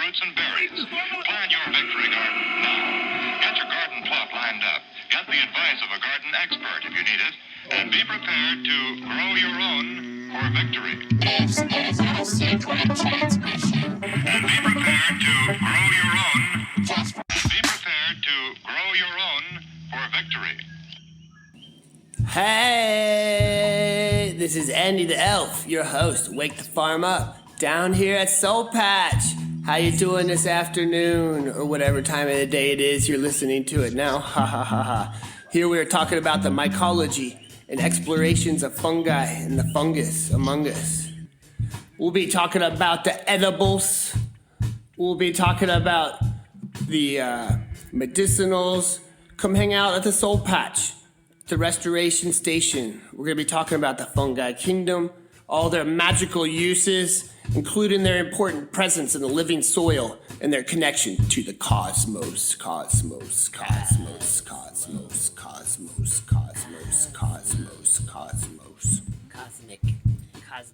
fruits and berries. Plan your victory garden now. Get your garden plot lined up. Get the advice of a garden expert if you need it. And be prepared to grow your own for victory. This is a secret transmission. And be prepared to grow your own. Be prepared to grow your own for victory. Hey, this is Ande the Elf, your host. Wake the farm up down here at SoulPatch. How you doing this afternoon, or whatever time of the day it is you're listening to it now? Ha ha ha ha. Here we are talking about the mycology and explorations of fungi and the fungus among us. We'll be talking about the edibles. We'll be talking about the medicinals. Come hang out at the SoulPatch, the restoration station. We're going to be talking about the fungi kingdom, all their magical uses, including their important presence in the living soil and their connection to the cosmos. Cosmic.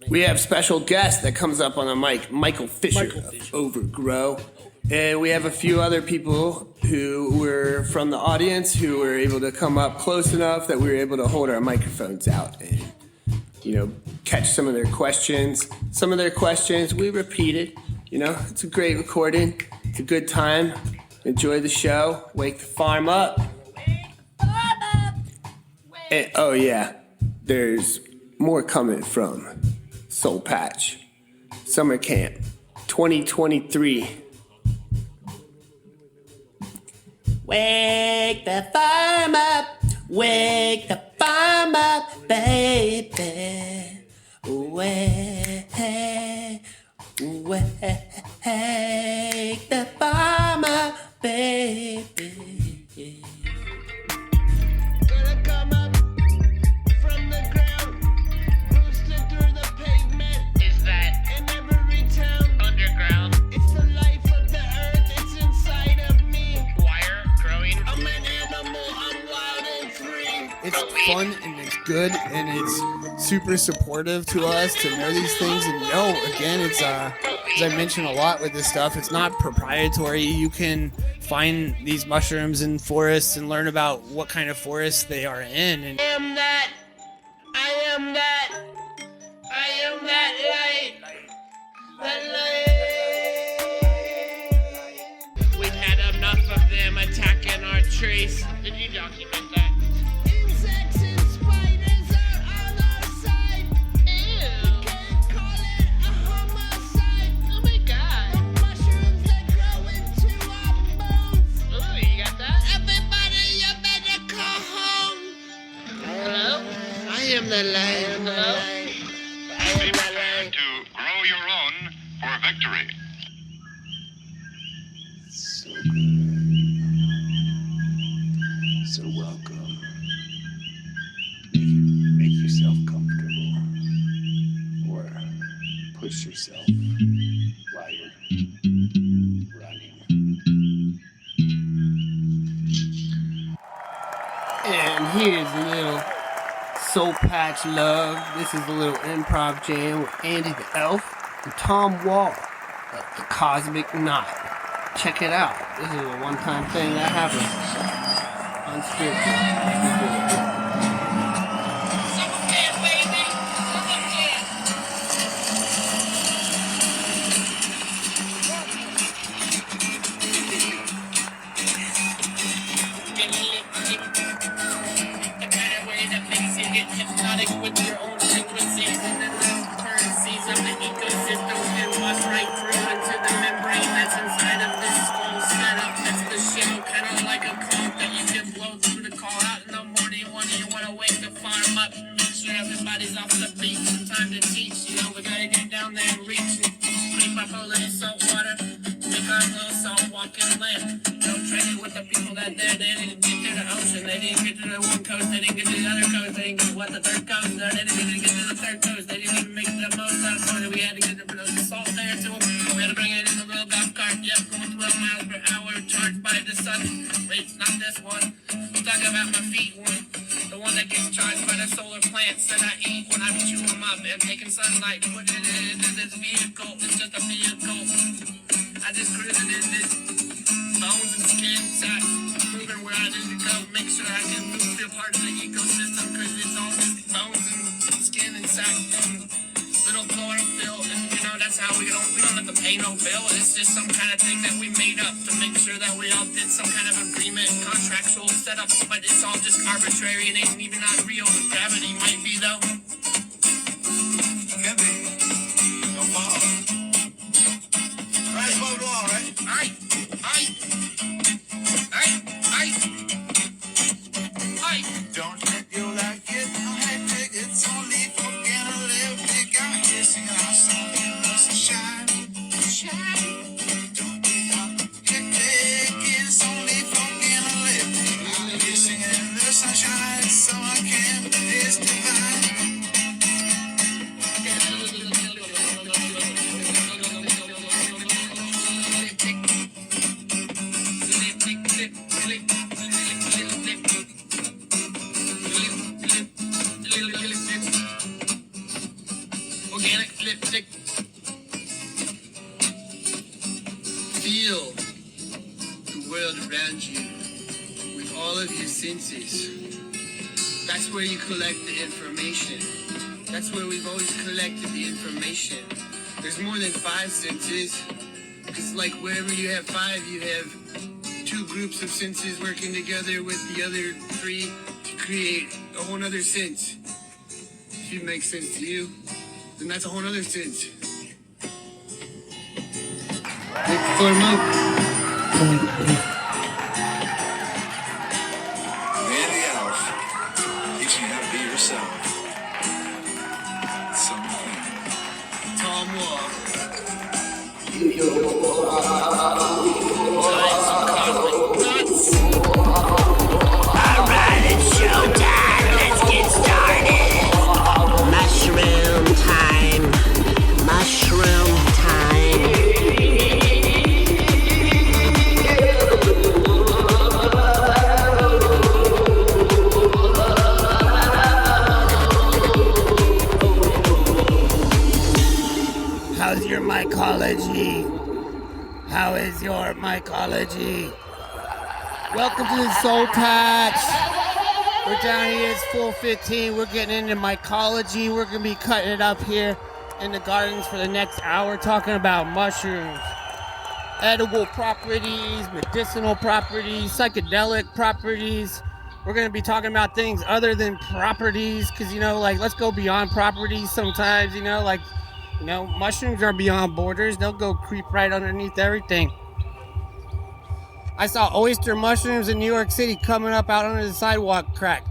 We have special guest that comes up on the mic, Michael Fisher of Overgrow. And we have a few other people who were from the audience who were able to come up close enough that we were able to hold our microphones out and, catch some of their questions. Some of their questions we repeated. It's a great recording. It's a good time. Enjoy the show. Wake the farm up. And, oh, yeah. There's more coming from SoulPatch. Summercamp 2023. Wake the farm up, wake the farm up, baby. Wake the farm up, baby. Gonna come up from the ground, boosted through the pavement. Is that In every town, underground it's the life of the earth, it's inside of me. wire growing? I'm an animal, I'm wild and free. It's fun and it's good and it's super supportive to us to know these things and again, it's as I mentioned a lot with this stuff, it's not proprietary. You can find these mushrooms in forests and learn about what kind of forests they are in. And I am that light. That light. We've had enough of them attacking our trees. Did you document that? Insects and spiders are on our side. Ew. Can't call it a homicide. Oh my god. The mushrooms that grow into our bones. Ooh, you got that? Everybody, you better call home. Hello? I am the light. Hello? Be prepared to grow your own for victory. so good. So welcome. Make yourself comfortable or push yourself while you're running. And here's a little SoulPatch love. This is a little improv jam with Ande the Elf and Tom Wall of the Cosmic Knot. Check it out. This is a one-time thing that happens. Unscripted. Summercamp, baby! Summercamp! The kind of way that makes you get hypnotic with your own frequencies and then the currencies of the ecosystem and bust right through into the membrane that's inside of this whole setup. That's the show, kind of like a cult that you can blow through to call out in the morning when you want to wake the farm up and make sure everybody's off the beat. Some time to teach, we gotta get down there and reach and creep up a little salt water, make our little salt walking land. Trading with the people that they didn't get to the ocean, they didn't get to the one coast, they didn't get to the other coast, they didn't get to the third coast, they didn't even get to the third coast, they didn't even make the most out of it. We had to get the salt there too. We had to bring it in the little golf cart, going 12 miles per hour, charged by the sun. Wait, not this one. I'm talking about my feet one. The one that gets charged by the solar plants that I eat when I chew them up and taking sunlight, putting it into this vehicle. It's just a vehicle. I just cruising in this bones and skin sack, moving where I need to go, make sure I can feel part of the ecosystem, because it's all just bones and skin and sack and little chlorophyll, and that's how we don't have to pay no bill. It's just some kind of thing that we made up to make sure that we all did some kind of agreement, contractual setup, but it's all just arbitrary and ain't even not real. Gravity might be though. Can be. No fall. Right, smoke the wall, right? Aye. Don't let your life get hectic. It's only for getting a little bit. I'm here singing our song in the sunshine. Don't be hectic. It's only for getting a little bit. I'm here singing in the sunshine. Summercamp is divine. Organic lipstick. Feel the world around you with all of your senses. That's where you collect the information. That's where we've always collected the information. There's more than 5 senses. Because like wherever you have 5, you have 2 groups of senses working together with the other 3 to create a whole nother sense. If it makes sense to you, then that's a whole nother sense. Form up. Ande the Elf. Teaching you how to be yourself. Something. Tom Wall. Alright, it's showtime. Let's get started. Mushroom time. Mushroom time. How's your mycology? How is your mycology? Welcome to the SoulPatch. We're down here, it's 4:15. We're getting into mycology. We're going to be cutting it up here in the gardens for the next hour, talking about mushrooms. Edible properties, medicinal properties, psychedelic properties. We're going to be talking about things other than properties, because, let's go beyond properties sometimes, mushrooms are beyond borders. They'll go creep right underneath everything. I saw oyster mushrooms in New York City coming up out under the sidewalk crack.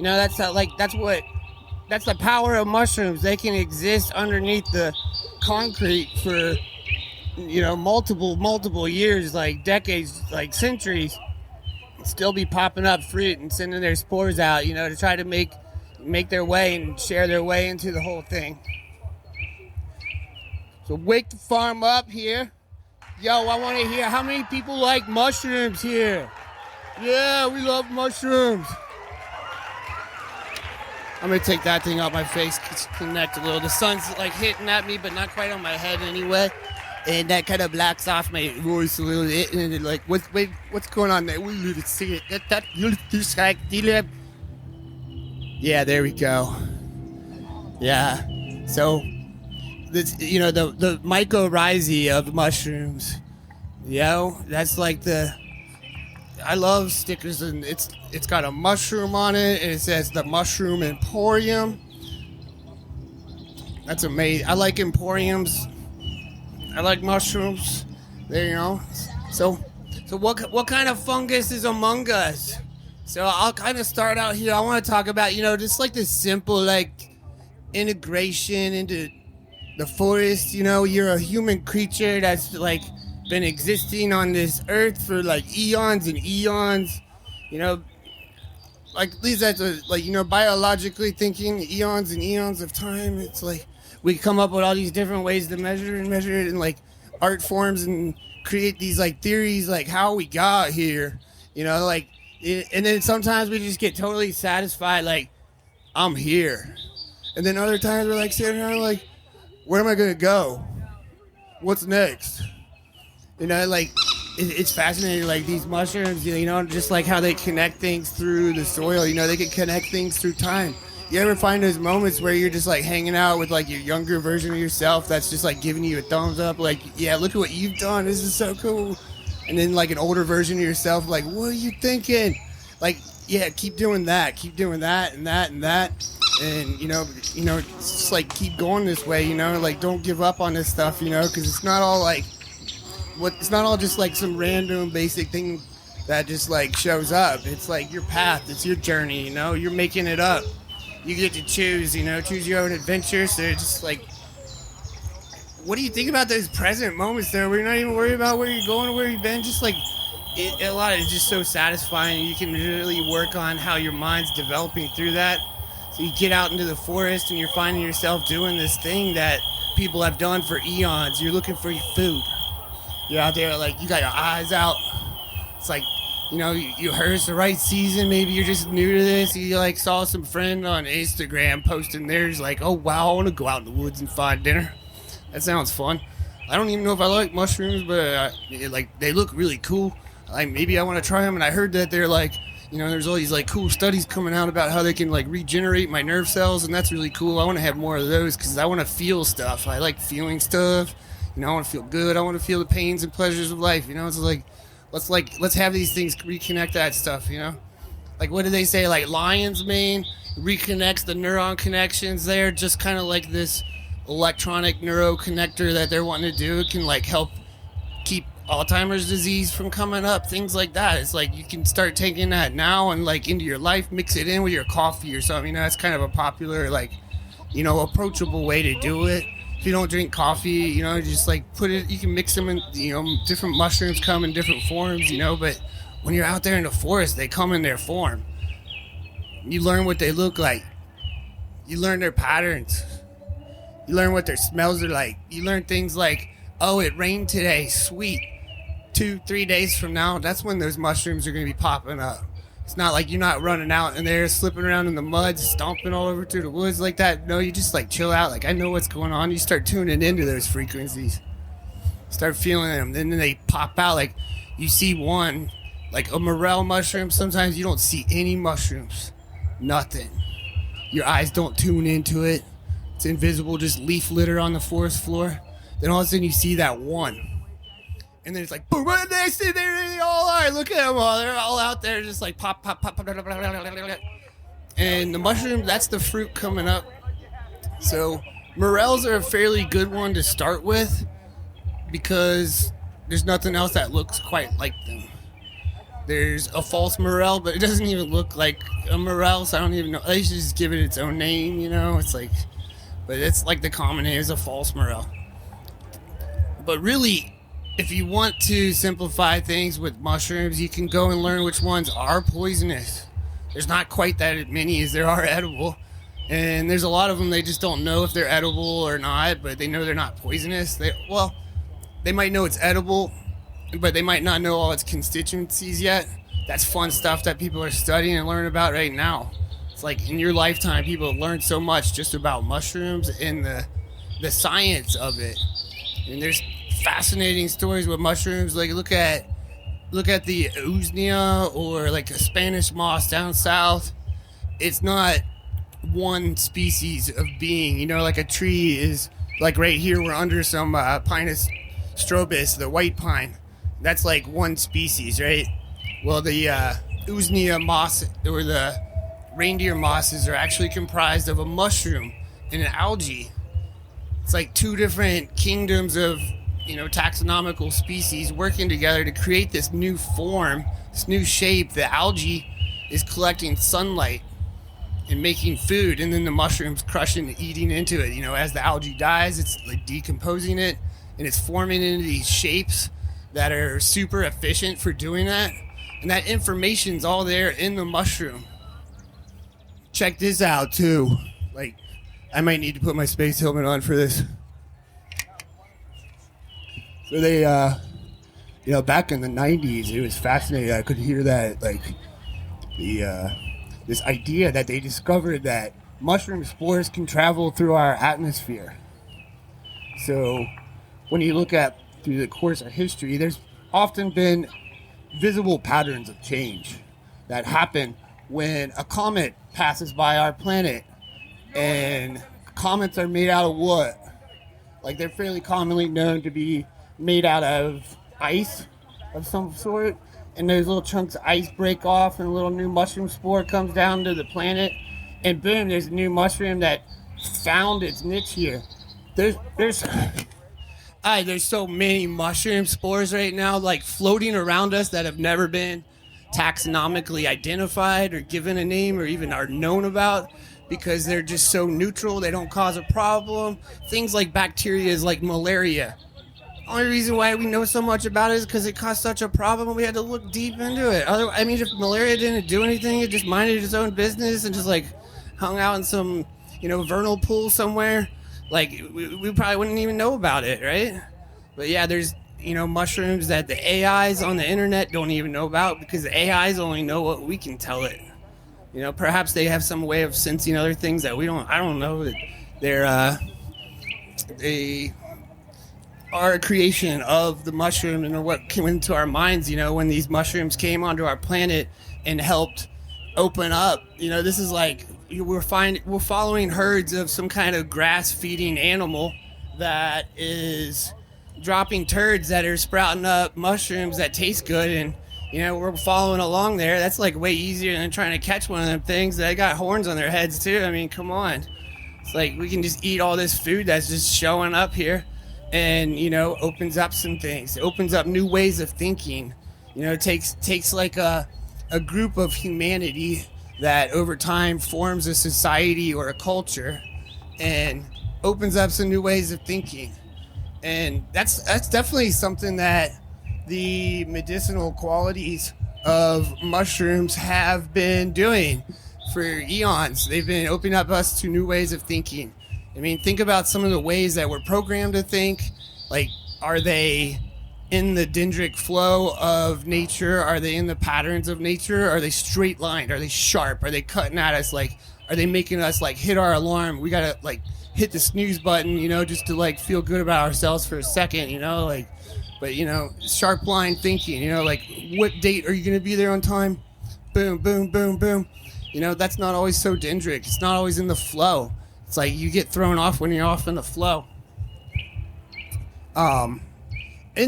That's the power of mushrooms. They can exist underneath the concrete for, multiple years, like decades, like centuries, and still be popping up fruit and sending their spores out, to try to make their way and share their way into the whole thing. So wake the farm up here. Yo, I want to hear how many people like mushrooms here. Yeah, we love mushrooms. I'm going to take that thing out my face, connect a little. The sun's hitting at me, but not quite on my head anyway. And that kind of blocks off my voice a little bit. And what's going on there? Yeah, there we go. Yeah. So, the mycorrhizae of mushrooms. That's I love stickers, and it's got a mushroom on it, and it says the Mushroom Emporium. That's amazing. I like emporiums. I like mushrooms. There, So what kind of fungus is among us? So I'll kind of start out here. I want to talk about, just this simple integration into the forest. You're a human creature that's been existing on this earth for eons and eons. At least that's biologically thinking, eons and eons of time. It's we come up with all these different ways to measure it in art forms and create these theories how we got here. And then sometimes we just get totally satisfied I'm here. And then other times we're sitting around where am I gonna go? What's next? You know, like, it's fascinating, like, these mushrooms, you know, just like how they connect things through the soil, you know, they can connect things through time. You ever find those moments where you're just, like, hanging out with, like, your younger version of yourself that's just, like, giving you a thumbs up, like, yeah, look at what you've done, this is so cool. And then, like, an older version of yourself, like, what are you thinking? Like, yeah, keep doing that, and that, and that. And, you know, it's just, like, keep going this way, you know, like, don't give up on this stuff, you know, because it's not all, like, it's not all just like some random basic thing that just like shows up. It's like your path, it's your journey, you know, you're making it up. You get to choose, you know, choose your own adventure. So it's just like, what do you think about those present moments there where you're not even worried about where you're going or where you've been? Just like, a lot of it's just so satisfying. You can really work on how your mind's developing through that. So you get out into the forest and you're finding yourself doing this thing that people have done for eons. You're looking for your food. You're out there, like, you got your eyes out. It's like, you know, you heard it's the right season. Maybe you're just new to this. You, like, saw some friend on Instagram posting theirs, like, oh, wow, I want to go out in the woods and find dinner. That sounds fun. I don't even know if I like mushrooms, but, like, they look really cool. Like, maybe I want to try them. And I heard that they're, like, you know, there's all these, like, cool studies coming out about how they can, like, regenerate my nerve cells. And that's really cool. I want to have more of those because I want to feel stuff. I like feeling stuff. You know, I want to feel good. I want to feel the pains and pleasures of life. You know, it's like, let's have these things reconnect that stuff. You know, like what do they say? Like lion's mane reconnects the neuron connections there. Just kind of like this electronic neuroconnector that they're wanting to do. It can like help keep Alzheimer's disease from coming up. Things like that. It's like you can start taking that now and like into your life. Mix it in with your coffee or something. You know, that's kind of a popular like, you know, approachable way to do it. If you don't drink coffee, you know, just like put it, you can mix them in, you know, different mushrooms come in different forms, you know, but when you're out there in the forest, they come in their form. You learn what they look like. You learn their patterns. You learn what their smells are like. You learn things like, oh, it rained today, sweet. 2-3 days from now, that's when those mushrooms are going to be popping up. It's not like you're not running out and they're slipping around in the mud, stomping all over through the woods like that. No, you just like chill out. Like, I know what's going on. You start tuning into those frequencies. Start feeling them. Then they pop out. Like, you see one, like a morel mushroom. Sometimes you don't see any mushrooms. Nothing. Your eyes don't tune into it. It's invisible, just leaf litter on the forest floor. Then all of a sudden you see that one. And then it's like, boom, and there they all are. Look at them all. They're all out there just like pop, pop, pop, pop, blah, blah, blah, blah, blah. And the mushroom, that's the fruit coming up. So morels are a fairly good one to start with because there's nothing else that looks quite like them. There's a false morel, but it doesn't even look like a morel, so I don't even know. They should just give it its own name, you know? It's like, but it's like the common name is a false morel. But really, if you want to simplify things with mushrooms, you can go and learn which ones are poisonous. There's not quite that many as there are edible. And there's a lot of them they just don't know if they're edible or not, but they know they're not poisonous. They might know it's edible, but they might not know all its constituencies yet. That's fun stuff that people are studying and learning about right now. It's like in your lifetime, people have learned so much just about mushrooms and the science of it. And there's fascinating stories with mushrooms. Like look at the usnea or like a Spanish moss down south. It's not one species of being, you know, like a tree is like right here we're under some Pinus strobus, the white pine. That's like one species, right? Well, the usnea moss or the reindeer mosses are actually comprised of a mushroom and an algae. It's like two different kingdoms of, you know, taxonomical species working together to create this new form, this new shape. The algae is collecting sunlight and making food, and then the mushrooms crushing and eating into it. You know, as the algae dies, it's like decomposing it, and it's forming into these shapes that are super efficient for doing that. And that information's all there in the mushroom. Check this out, too. Like, I might need to put my space helmet on for this. So they, you know, back in the 90s, it was fascinating. I could hear that, like, this idea that they discovered that mushroom spores can travel through our atmosphere. So when you look at through the course of history, there's often been visible patterns of change that happen when a comet passes by our planet. And comets are made out of what? Like, they're fairly commonly known to be made out of ice of some sort. And those little chunks of ice break off, and a little new mushroom spore comes down to the planet. And boom, there's a new mushroom that found its niche here. There's so many mushroom spores right now, like, floating around us that have never been taxonomically identified or given a name or even are known about, because they're just so neutral. They don't cause a problem. Things like bacteria is like malaria. Only reason why we know so much about it is because it caused such a problem. We had to look deep into it. Otherwise, I mean, if malaria didn't do anything, it just minded its own business and just like hung out in some, vernal pool somewhere, like we probably wouldn't even know about it, right? But yeah, there's mushrooms that the AIs on the internet don't even know about, because the AIs only know what we can tell it. Perhaps they have some way of sensing other things that we don't. I don't know. That they are a creation of the mushroom and what came into our minds. When these mushrooms came onto our planet and helped open up. This is like we're following herds of some kind of grass feeding animal that is dropping turds that are sprouting up mushrooms that taste good, and we're following along there. That's like way easier than trying to catch one of them things that got horns on their heads too. I mean, come on. It's like we can just eat all this food that's just showing up here, and opens up some things. It opens up new ways of thinking. It takes like a group of humanity that over time forms a society or a culture, and opens up some new ways of thinking. And that's definitely something that the medicinal qualities of mushrooms have been doing for eons. They've been opening up us to new ways of thinking. I mean, think about some of the ways that we're programmed to think. Like, are they in the dendritic flow of nature? Are they in the patterns of nature? Are they straight lined? Are they sharp? Are they cutting at us? Like, are they making us like hit our alarm? We gotta like hit the snooze button, just to like feel good about ourselves for a second, but sharp line thinking, like, what date are you going to be there on time? Boom, boom, boom, boom. That's not always so dendritic. It's not always in the flow. It's like you get thrown off when you're off in the flow. In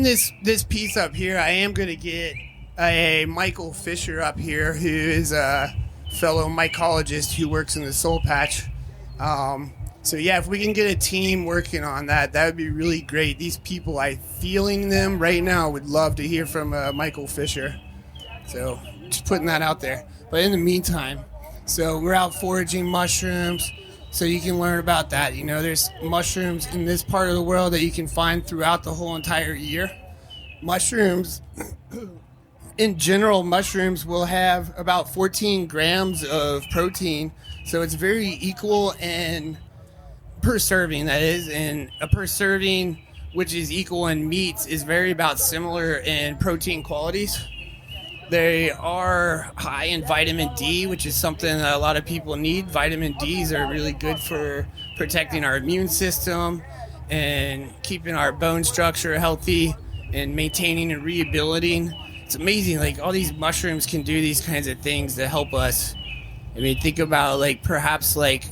this piece up here, I am going to get a Michael Fisher up here, who is a fellow mycologist who works in the SoulPatch. So yeah, if we can get a team working on that, that would be really great. These people, I feeling them right now, would love to hear from Michael Fisher. So just putting that out there. But in the meantime, so we're out foraging mushrooms, so you can learn about that. There's mushrooms in this part of the world that you can find throughout the whole entire year. Mushrooms, in general, mushrooms will have about 14 grams of protein, so it's very equal and per serving, that is, and a per serving, which is equal in meats, is very about similar in protein qualities. They are high in vitamin D, which is something that a lot of people need. Vitamin Ds are really good for protecting our immune system and keeping our bone structure healthy and maintaining and rehabilitating. It's amazing, like, all these mushrooms can do these kinds of things to help us. I mean, think about, like, perhaps, like,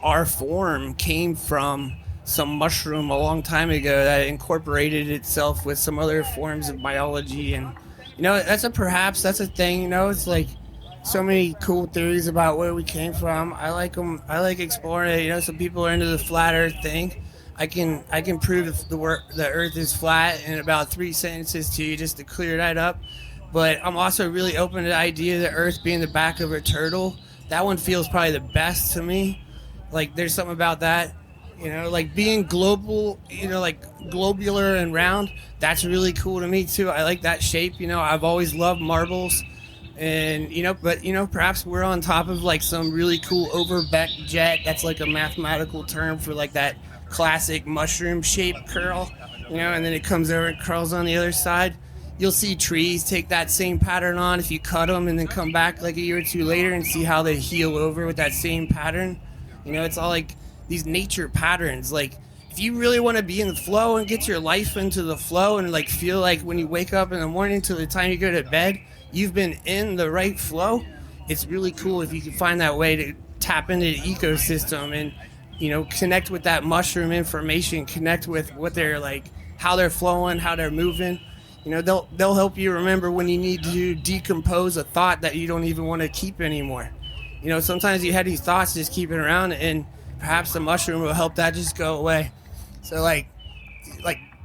our form came from some mushroom a long time ago that incorporated itself with some other forms of biology. And that's a thing. It's like so many cool theories about where we came from. I like them. I like exploring it. Some people are into the flat earth thing. I can prove the earth is flat in about 3 sentences to you, just to clear that up. But I'm also really open to the idea of the earth being the back of a turtle. That one feels probably the best to me. Like, there's something about that, like being global, like globular and round. That's really cool to me too. I like that shape. I've always loved marbles, and but perhaps we're on top of like some really cool overbeck jet. That's like a mathematical term for like that classic mushroom shaped curl, and then it comes over and curls on the other side. You'll see trees take that same pattern on if you cut them and then come back like a year or two later and see how they heal over with that same pattern. It's all like these nature patterns. Like, if you really want to be in the flow and get your life into the flow and like feel like when you wake up in the morning till the time you go to bed, you've been in the right flow, it's really cool if you can find that way to tap into the ecosystem and, connect with that mushroom information, connect with what they're like, how they're flowing, how they're moving. They'll help you remember when you need to decompose a thought that you don't even want to keep anymore. Sometimes you had these thoughts, just keep it around, and perhaps the mushroom will help that just go away. So like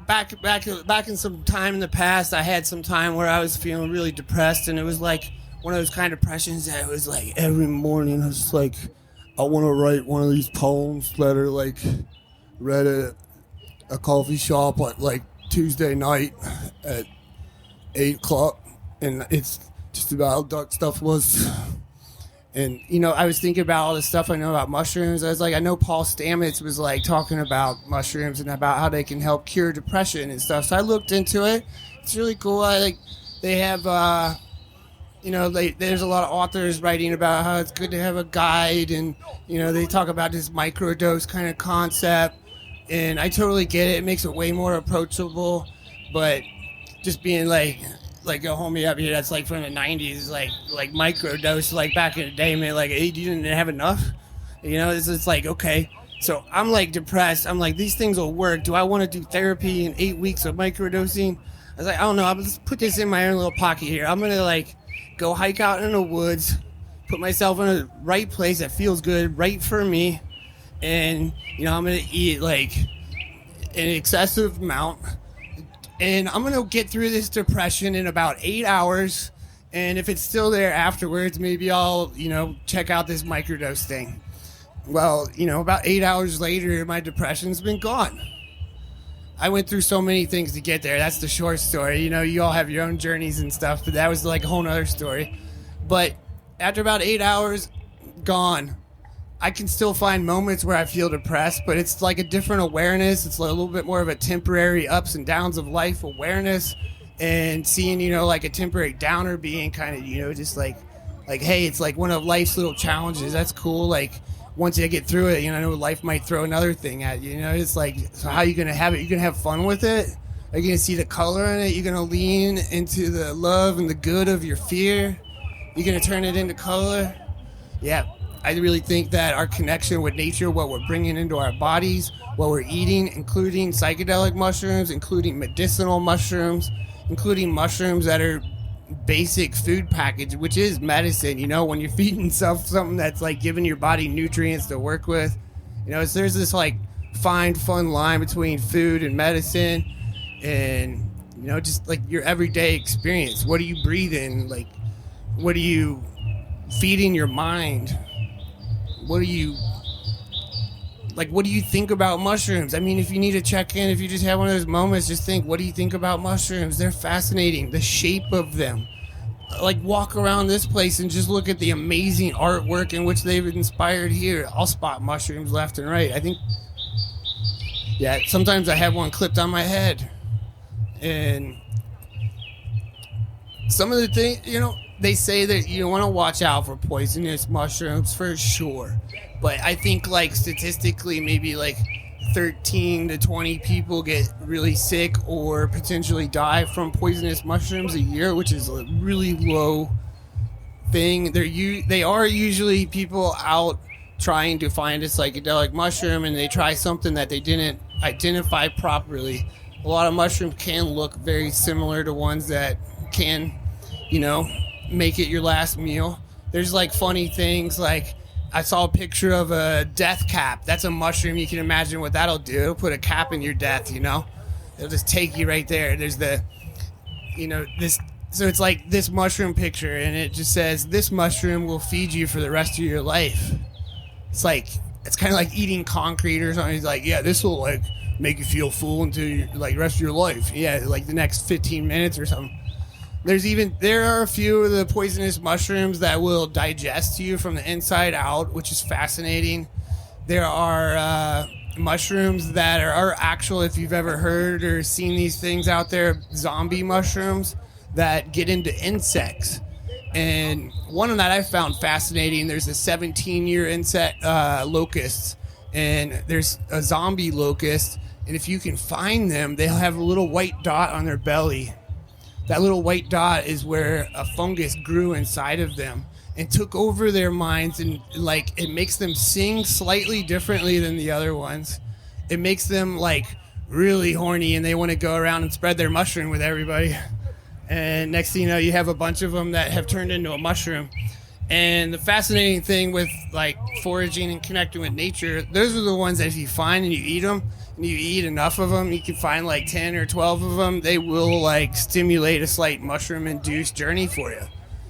back in some time in the past, I had some time where I was feeling really depressed, and it was like one of those kind of depressions that was like every morning I was just like, I want to write one of these poems that are like read at a coffee shop at like Tuesday night at 8 o'clock, and it's just about how dark stuff was. And, I was thinking about all the stuff I know about mushrooms. I was like, I know Paul Stamets was like talking about mushrooms and about how they can help cure depression and stuff. So I looked into it. It's really cool. They have, there's a lot of authors writing about how it's good to have a guide, and, they talk about this microdose kind of concept. And I totally get it. It makes it way more approachable. But just being like a homie up here that's like from the 90s, like microdose, like back in the day, man, like, hey, you didn't have enough? It's like, okay. So I'm like depressed. I'm like, these things will work. Do I want to do therapy in 8 weeks of microdosing? I was like, I don't know. I'll just put this in my own little pocket here. I'm going to like go hike out in the woods, put myself in a right place that feels good, right for me. And, I'm going to eat like an excessive amount. And I'm going to get through this depression in about 8 hours. And if it's still there afterwards, maybe I'll, check out this microdose thing. Well, about 8 hours later, my depression's been gone. I went through so many things to get there. That's the short story. You all have your own journeys and stuff, but that was like a whole nother story. But after about 8 hours, gone. I can still find moments where I feel depressed, but it's like a different awareness. It's a little bit more of a temporary ups and downs of life awareness, and seeing, like a temporary downer being kind of, just like, hey, it's like one of life's little challenges. That's cool. Like once you get through it, life might throw another thing at you. It's like, so how are you going to have it? You're going to have fun with it? Are you going to see the color in it? You're going to lean into the love and the good of your fear? You're going to turn it into color? Yeah. I really think that our connection with nature, what we're bringing into our bodies, what we're eating, including psychedelic mushrooms, including medicinal mushrooms, including mushrooms that are basic food package, which is medicine, when you're feeding something that's like giving your body nutrients to work with. There's this like fine, fun line between food and medicine, and, just like your everyday experience. What are you breathing? Like, what are you feeding your mind? What do you think about mushrooms? I mean, if you need to check in, if you just have one of those moments, just think, what do you think about mushrooms? They're fascinating. The shape of them. Like, walk around this place and just look at the amazing artwork in which they've inspired here. I'll spot mushrooms left and right. I think, sometimes I have one clipped on my head. And some of the things, they say that you want to watch out for poisonous mushrooms for sure. But I think like statistically maybe like 13 to 20 people get really sick or potentially die from poisonous mushrooms a year, which is a really low thing. They are usually people out trying to find a psychedelic mushroom, and they try something that they didn't identify properly. A lot of mushrooms can look very similar to ones that can, make it your last meal. There's like funny things, like I saw a picture of a death cap. That's a mushroom. You can imagine what that'll do. It'll put a cap in your death, It'll just take you right there. There's the, this, so it's like this mushroom picture, and it just says, this mushroom will feed you for the rest of your life. It's like, it's kind of like eating concrete or something. It's like, yeah, this will like make you feel full until you like rest of your life. Yeah, like the next 15 minutes or something. There are a few of the poisonous mushrooms that will digest you from the inside out, which is fascinating. There are mushrooms that are actual, if you've ever heard or seen these things out there, zombie mushrooms that get into insects. And one of that I found fascinating, there's a 17-year insect, locusts, and there's a zombie locust, and if you can find them, they'll have a little white dot on their belly. That little white dot is where a fungus grew inside of them and took over their minds, and like it makes them sing slightly differently than the other ones. It makes them like really horny, and they want to go around and spread their mushroom with everybody. And next thing you know, you have a bunch of them that have turned into a mushroom. And the fascinating thing with like foraging and connecting with nature, those are the ones that if you find and you eat them, and you eat enough of them, you can find like 10 or 12 of them, they will like stimulate a slight mushroom-induced journey for you.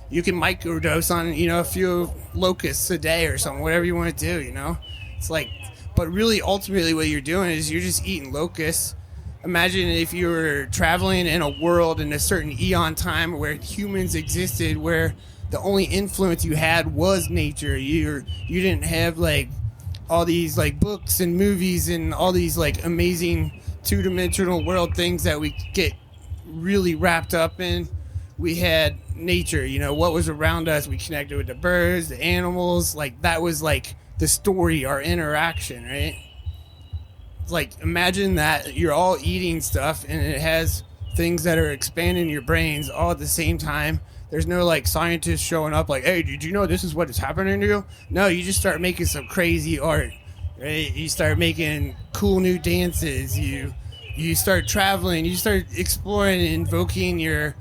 You can microdose on, a few locusts a day or something, whatever you want to do, It's like, but really ultimately what you're doing is you're just eating locusts. Imagine if you were traveling in a world in a certain eon time where humans existed, where the only influence you had was nature. You didn't have like all these like books and movies and all these like amazing two-dimensional world things that we get really wrapped up in. We had nature, what was around us. We connected with the birds, the animals. Like that was like the story, our interaction, right? It's like imagine that you're all eating stuff and it has things that are expanding your brains all at the same time. There's no like scientists showing up like, hey, did you know this is what is happening to you? No, you just start making some crazy art, right? You start making cool new dances. You start traveling. You start exploring and invoking your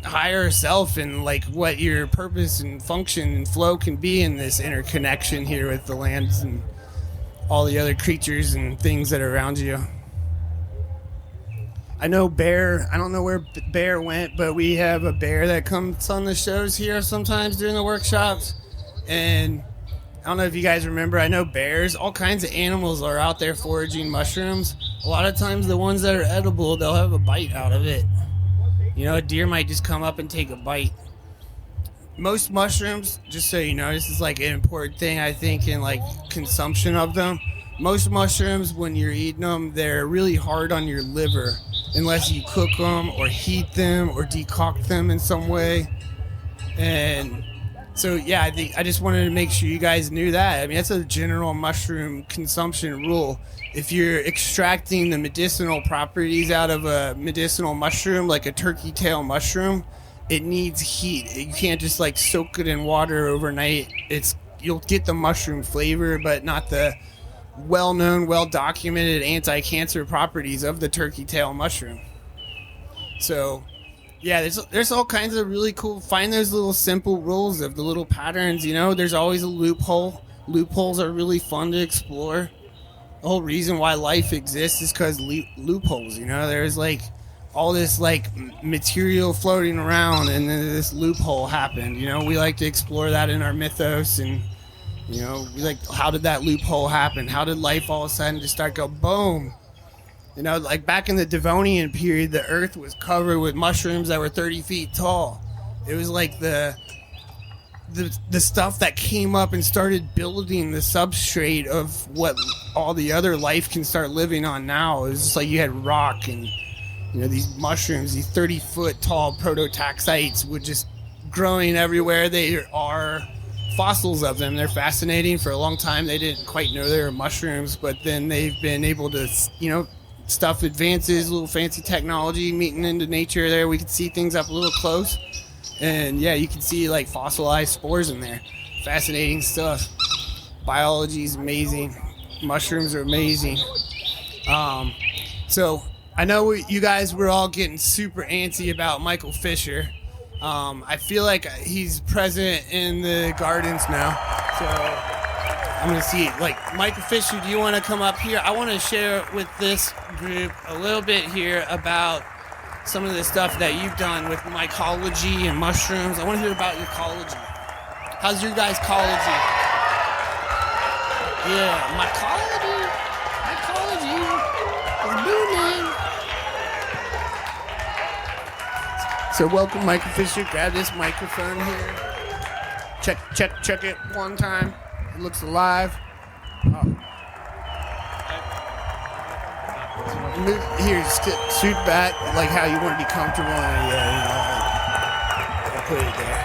higher self and like what your purpose and function and flow can be in this interconnection here with the lands and all the other creatures and things that are around you. I know Bear, I don't know where Bear went, but we have a bear that comes on the shows here sometimes during the workshops. And I don't know if you guys remember, I know bears, all kinds of animals are out there foraging mushrooms. A lot of times the ones that are edible, they'll have a bite out of it. A deer might just come up and take a bite. Most mushrooms, just so you know, this is like an important thing I think in like consumption of them. Most mushrooms, when you're eating them, they're really hard on your liver unless you cook them or heat them or decoct them in some way. And so, yeah, I just wanted to make sure you guys knew that. I mean, that's a general mushroom consumption rule. If you're extracting the medicinal properties out of a medicinal mushroom, like a turkey tail mushroom, it needs heat. You can't just like soak it in water overnight. You'll get the mushroom flavor, but not the well-known, well-documented anti-cancer properties of the turkey tail mushroom. So, yeah, there's all kinds of really cool. Find those little simple rules of the little patterns. There's always a loophole. Loopholes are really fun to explore. The whole reason why life exists is because loopholes. There's like all this like material floating around, and then this loophole happened. We like to explore that in our mythos, and we like, how did that loophole happen? How did life all of a sudden just start go boom? Like back in the Devonian period, the earth was covered with mushrooms that were 30 feet tall. It was like the stuff that came up and started building the substrate of what all the other life can start living on now. It was just like you had rock and these mushrooms, these 30-foot tall prototaxites would just growing everywhere. They are fossils of them. They're fascinating. For a long time they didn't quite know they were mushrooms, but then they've been able to, stuff advances, little fancy technology meeting into nature there. We can see things up a little close, and yeah, you can see like fossilized spores in there. Fascinating stuff. Biology is amazing. Mushrooms are amazing. So I know you guys were all getting super antsy about Michael Fisher. I feel like he's present in the gardens now. So I'm going to see, like, Michael Fisher, do you want to come up here? I want to share with this group a little bit here about some of the stuff that you've done with mycology and mushrooms. I want to hear about your ecology. How's your guys' ecology? Yeah, mycology is booming. So welcome, Michael Fisher. Grab this microphone here. Check it one time. It looks alive. Oh. Here, scoot back like how you want to be comfortable. And I'll put it there.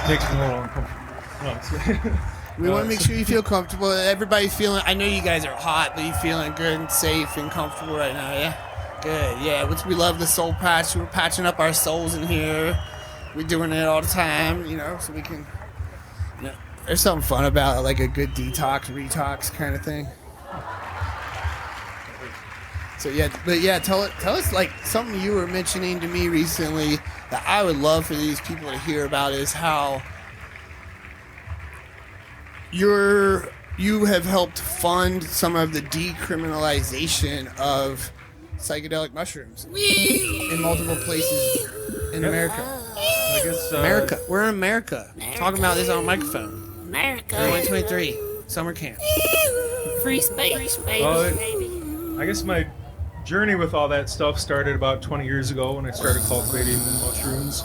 Makes it a little uncomfortable. No, it's good. We want to make sure you feel comfortable. Everybody feeling, I know you guys are hot, but you feeling good and safe and comfortable right now, yeah? Good, yeah. We love the soul patch. We're patching up our souls in here. We're doing it all the time, so we can, there's something fun about it, like a good retox kind of thing. So tell us like something you were mentioning to me recently that I would love for these people to hear about is how you have helped fund some of the decriminalization of psychedelic mushrooms in multiple places in America. I guess America. We're in America. Talking about this on a microphone. America. 2023. Summer camp. Free space, baby. I guess my journey with all that stuff started about 20 years ago when I started cultivating mushrooms.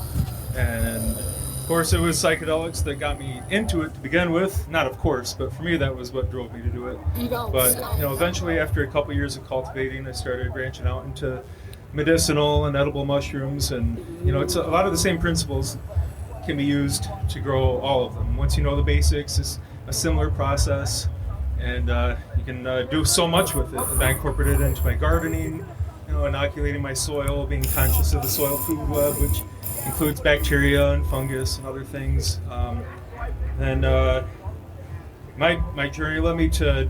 And of course it was psychedelics that got me into it to begin with. Not of course, but for me that was what drove me to do it. But eventually after a couple years of cultivating, I started branching out into medicinal and edible mushrooms, and it's a lot of the same principles can be used to grow all of them. Once you know the basics, it's a similar process, and you can do so much with it. I incorporated it into my gardening, inoculating my soil, being conscious of the soil food web, which includes bacteria and fungus and other things. My journey led me to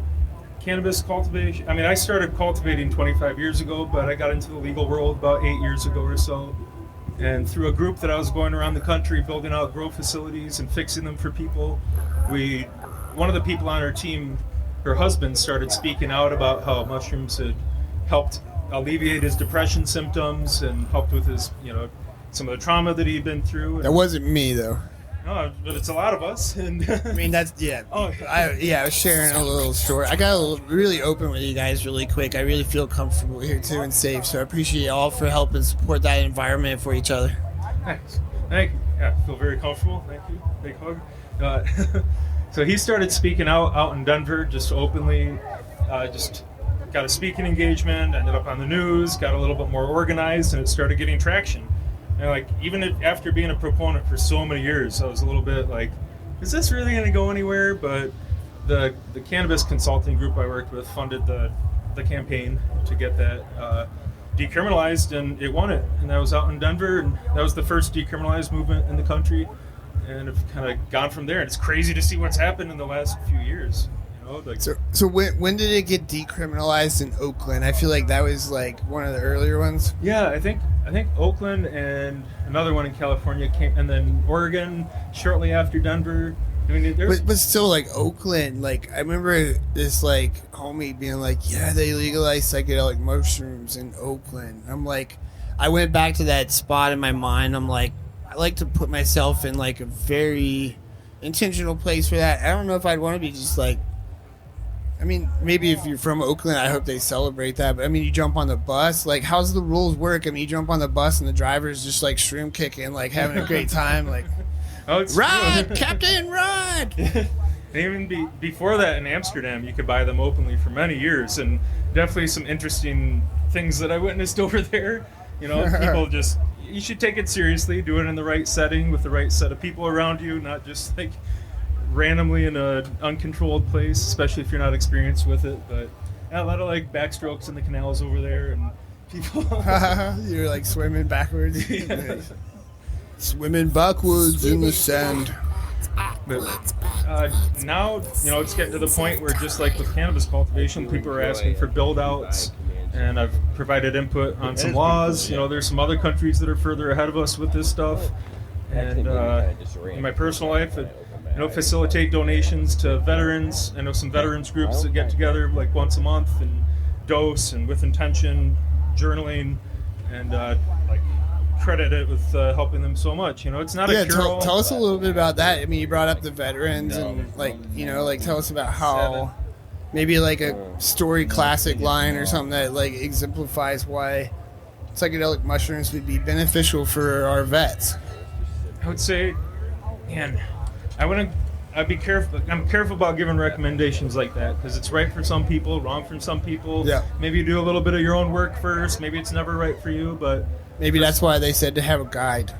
cannabis cultivation. I mean, I started cultivating 25 years ago, but I got into the legal world about 8 years ago or so. And through a group that I was going around the country building out grow facilities and fixing them for people, one of the people on our team, her husband, started speaking out about how mushrooms had helped alleviate his depression symptoms and helped with his, some of the trauma that he'd been through. That wasn't me though. No, but it's a lot of us. And I mean, that's, yeah. Oh. I was sharing a little story. I got really open with you guys really quick. I really feel comfortable here too and safe. So I appreciate y'all for helping support that environment for each other. Thanks. Thank you. Yeah, I feel very comfortable. Thank you. Big hug. So he started speaking out in Denver, just openly, just got a speaking engagement, ended up on the news, got a little bit more organized, and it started getting traction. And even after being a proponent for so many years, I was a little bit like, is this really going to go anywhere? But the cannabis consulting group I worked with funded the campaign to get that decriminalized, and it won it. And that was out in Denver, and that was the first decriminalized movement in the country. And it's kind of gone from there. And it's crazy to see what's happened in the last few years. So when did it get decriminalized in Oakland? I feel like that was one of the earlier ones. Yeah, I think Oakland and another one in California came, and then Oregon shortly after Denver. I mean, but still, Oakland, I remember this homie being yeah, they legalized psychedelic mushrooms in Oakland. I'm I went back to that spot in my mind. I'm I like to put myself in a very intentional place for that. I don't know if I'd want to be just I mean, maybe if you're from Oakland, I hope they celebrate that. But I mean, you jump on the bus. How's the rules work? I mean, you jump on the bus and the driver's just shroom kicking, having a great time. Oh, it's ride, Captain, ride! And even before that, in Amsterdam, you could buy them openly for many years, and definitely some interesting things that I witnessed over there. People just, you should take it seriously, do it in the right setting with the right set of people around you, not just randomly in an uncontrolled place, especially if you're not experienced with it. But yeah, a lot of backstrokes in the canals over there, and people you're swimming backwards. Swimming backwards in the sand. But now it's getting to the point where, just like with cannabis cultivation, people are asking for build outs, and I've provided input on some laws. There's some other countries that are further ahead of us with this stuff, and in my personal life, facilitate donations to veterans. I know some veterans groups that get together once a month and dose, and with intention, journaling, and credit it with helping them so much. It's not a cure-all. Tell us a little bit about that. I mean, you brought up the veterans, and tell us about how maybe a story classic line or something that exemplifies why psychedelic mushrooms would be beneficial for our vets. I would say, man, I'd be careful. I'm careful about giving recommendations like that, because it's right for some people, wrong for some people. Yeah. Maybe you do a little bit of your own work first. Maybe it's never right for you, but maybe that's why they said to have a guide.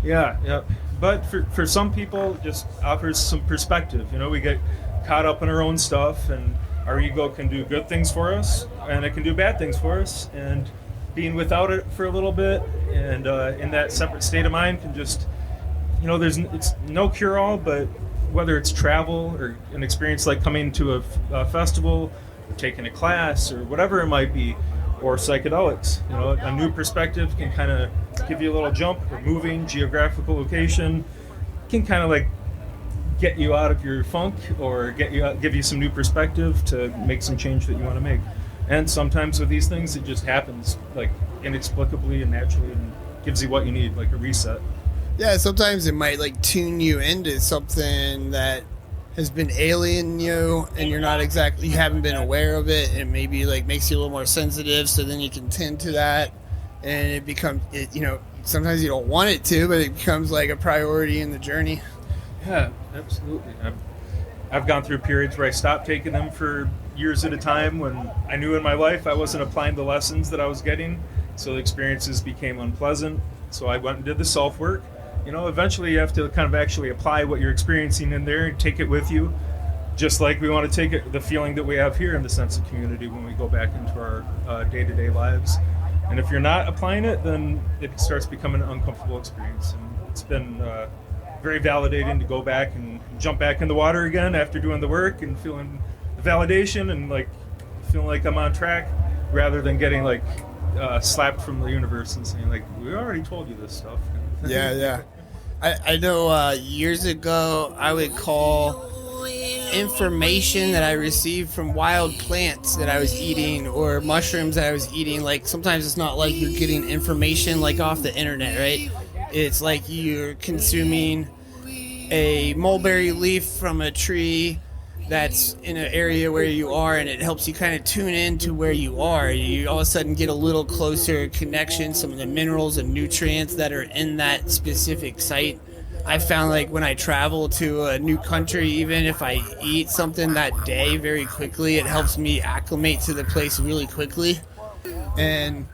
Yeah. But for some people, just offers some perspective. We get caught up in our own stuff, and our ego can do good things for us, and it can do bad things for us. And being without it for a little bit, and in that separate state of mind, can just, it's no cure-all, but whether it's travel or an experience like coming to a festival, or taking a class, or whatever it might be, or psychedelics, a new perspective can kind of give you a little jump, or moving, geographical location, can kind of like get you out of your funk, or give you some new perspective to make some change that you want to make. And sometimes with these things, it just happens like inexplicably and naturally, and gives you what you need, like a reset. Yeah, sometimes it might like tune you into something that has been alien you, and you haven't been aware of it, and maybe like makes you a little more sensitive, so then you can tend to that, and it becomes, sometimes you don't want it to, but it becomes like a priority in the journey. Yeah, absolutely. I've gone through periods where I stopped taking them for years at a time, when I knew in my life I wasn't applying the lessons that I was getting, so the experiences became unpleasant. So I went and did the self-work. Eventually you have to kind of actually apply what you're experiencing in there and take it with you, just like we want to take the feeling that we have here in the sense of community when we go back into our day-to-day lives. And if you're not applying it, then it starts becoming an uncomfortable experience. And it's been very validating to go back and jump back in the water again after doing the work and feeling the validation and like feeling like I'm on track, rather than getting like slapped from the universe and saying like, we already told you this stuff. Yeah. I know years ago I would call information that I received from wild plants that I was eating, or mushrooms that I was eating, like sometimes it's not like you're getting information like off the internet, right? It's like you're consuming a mulberry leaf from a tree that's in an area where you are, and it helps you kind of tune in to where you are. You all of a sudden get a little closer connection, some of the minerals and nutrients that are in that specific site. I found like when I travel to a new country, even if I eat something that day very quickly, it helps me acclimate to the place really quickly. And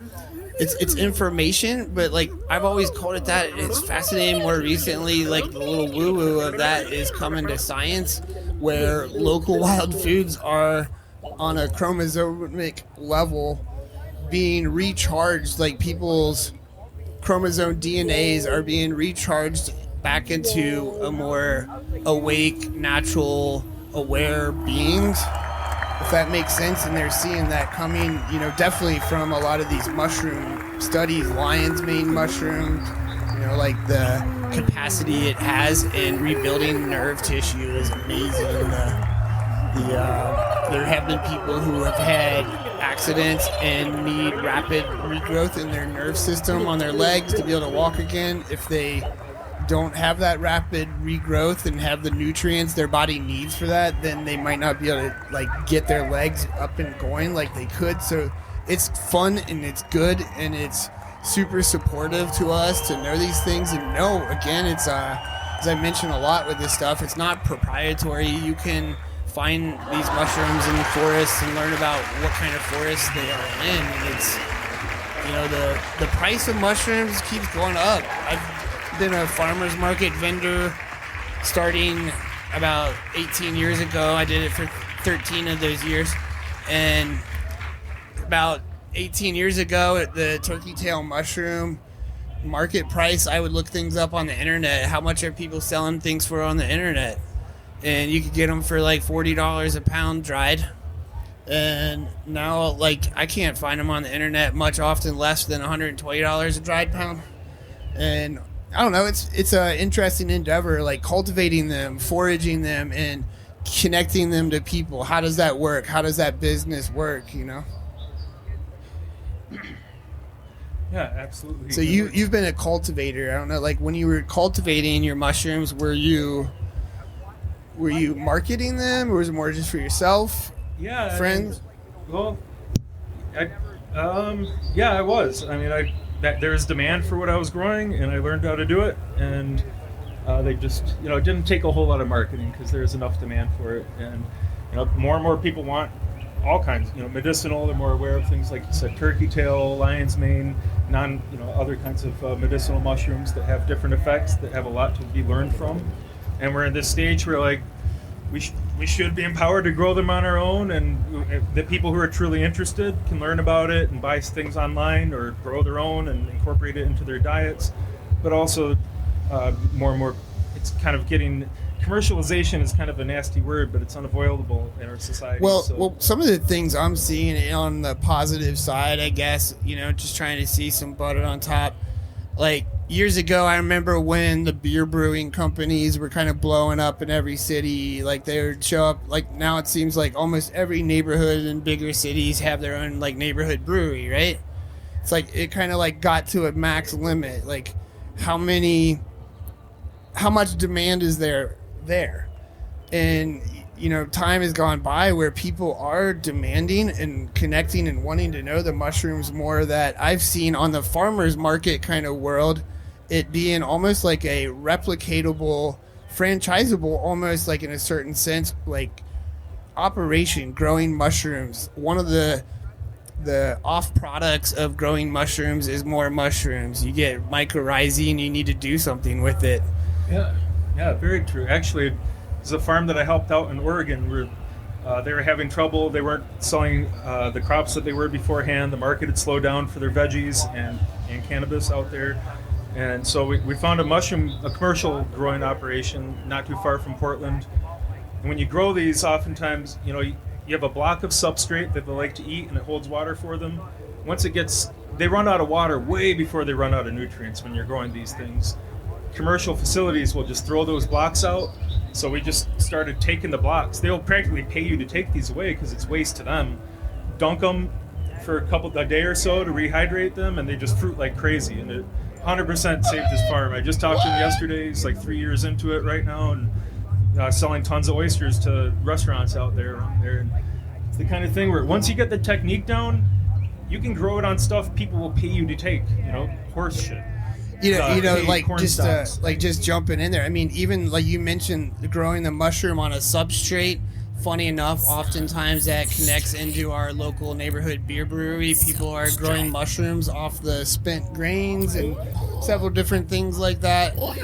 it's information, but like I've always called it that. It's fascinating. More recently, like the little woo-woo of that is coming to science, where local wild foods are on a chromosomic level being recharged, like people's chromosome DNAs are being recharged back into a more awake, natural, aware beings, if that makes sense. And they're seeing that coming, definitely from a lot of these mushroom studies, lion's mane mushrooms, like the capacity it has in rebuilding nerve tissue is amazing. There have been people who have had accidents and need rapid regrowth in their nerve system on their legs to be able to walk again. If they don't have that rapid regrowth and have the nutrients their body needs for that, then they might not be able to get their legs up and going like they could. So it's fun and it's good and it's super supportive to us to know these things. And again, it's as I mentioned a lot with this stuff, it's not proprietary. You can find these mushrooms in the forests and learn about what kind of forests they are in. And it's, the price of mushrooms keeps going up. I've been a farmer's market vendor starting about 18 years ago. I did it for 13 of those years. And about 18 years ago at the turkey tail mushroom market price, I would look things up on the internet. How much are people selling things for on the internet? And you could get them for like $40 a pound dried. And now, I can't find them on the internet much often less than $120 a dried pound. And I don't know, it's an interesting endeavor, cultivating them, foraging them, and connecting them to people. How does that work? How does that business work, Yeah, absolutely. So you've been a cultivator. I don't know, when you were cultivating your mushrooms, were you marketing them, or was it more just for yourself? Yeah, friends? I was. There was demand for what I was growing, and I learned how to do it. And they just, it didn't take a whole lot of marketing because there's enough demand for it. And more and more people want all kinds, medicinal. They're more aware of things like you said, turkey tail, lion's mane, other kinds of medicinal mushrooms that have different effects, that have a lot to be learned from. And we're in this stage where we should be empowered to grow them on our own, and the people who are truly interested can learn about it and buy things online or grow their own and incorporate it into their diets. But also, more and more, it's kind of getting commercialization is kind of a nasty word, but it's unavoidable in our society. Well, some of the things I'm seeing on the positive side, I guess, just trying to see some butter on top. Like years ago, I remember when the beer brewing companies were kind of blowing up in every city. Like they would show up. Like now, it seems like almost every neighborhood in bigger cities have their own like neighborhood brewery, right? It's like it kind of like got to a max limit. Like how much demand is there? And time has gone by where people are demanding and connecting and wanting to know the mushrooms more, that I've seen on the farmers market kind of world, it being almost like a replicatable, franchisable, almost like in a certain sense, like operation, growing mushrooms. One of the off products of growing mushrooms is more mushrooms. You get mycorrhizine, you need to do something with it. Yeah, very true. Actually, there's a farm that I helped out in Oregon where they were having trouble. They weren't selling the crops that they were beforehand. The market had slowed down for their veggies and cannabis out there. And so we found a commercial growing operation not too far from Portland. And when you grow these, oftentimes, you have a block of substrate that they like to eat and it holds water for them. Once they run out of water way before they run out of nutrients when you're growing these things. Commercial facilities will just throw those blocks out. So we just started taking the blocks. They'll practically pay you to take these away because it's waste to them. Dunk them for a day or so to rehydrate them, and they just fruit like crazy. And it 100% saved this farm. I just talked to him yesterday. He's like 3 years into it right now, and selling tons of oysters to restaurants out there around there. And it's the kind of thing where once you get the technique down, you can grow it on stuff people will pay you to take. Horse shit. Like corn just stalks. just jumping in there. I mean, even like you mentioned, growing the mushroom on a substrate. Funny enough, oftentimes that connects into our local neighborhood beer brewery. People are growing mushrooms off the spent grains and several different things like that. But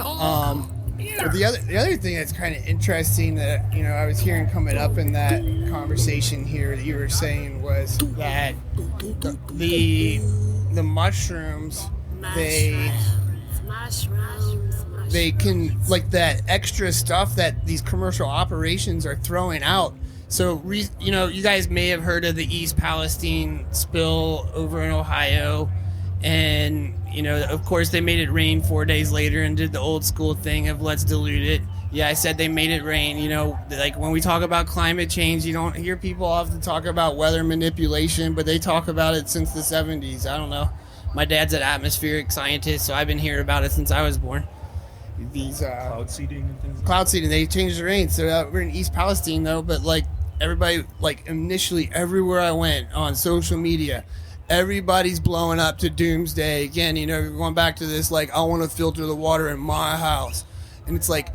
the other thing that's kind of interesting that I was hearing coming up in that conversation here that you were saying was that the mushrooms they can, like, that extra stuff that these commercial operations are throwing out. So, you guys may have heard of the East Palestine spill over in Ohio. And, of course, they made it rain 4 days later and did the old school thing of let's dilute it. Yeah, I said they made it rain. Like when we talk about climate change, you don't hear people often talk about weather manipulation, but they talk about it since the 70s. I don't know. My dad's an atmospheric scientist, so I've been hearing about it since I was born. These Cloud seeding and things like cloud seeding, they changed the rain. So we're in East Palestine, though, but like everybody, like initially everywhere I went on social media, everybody's blowing up to doomsday. Again, going back to this, like, I want to filter the water in my house. And it's like,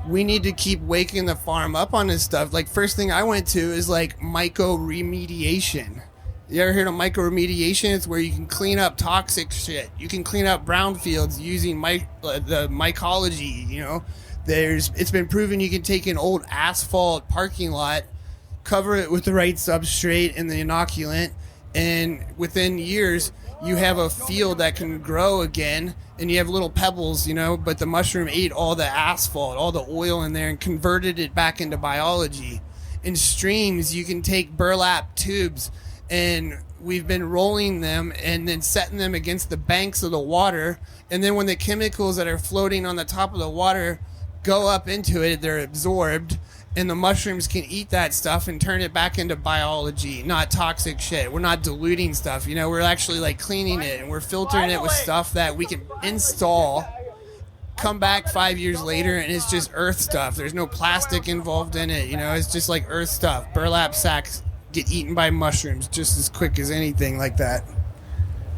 we need to keep waking the farm up on this stuff. Like, first thing I went to is like mycoremediation. You ever heard of mycoremediation? It's where you can clean up toxic shit. You can clean up brownfields using the Mycology. It's been proven you can take an old asphalt parking lot, cover it with the right substrate and the inoculant, and within years you have a field that can grow again, and you have little pebbles, but the mushroom ate all the asphalt, all the oil in there, and converted it back into biology. In streams, you can take burlap tubes, and we've been rolling them and then setting them against the banks of the water. And then when the chemicals that are floating on the top of the water go up into it, they're absorbed. And the mushrooms can eat that stuff and turn it back into biology, not toxic shit. We're not diluting stuff. We're actually like cleaning it, and we're filtering it with stuff that we can install, come back 5 years later, and it's just earth stuff. There's no plastic involved in it. It's just like earth stuff. Burlap sacks get eaten by mushrooms just as quick as anything like that.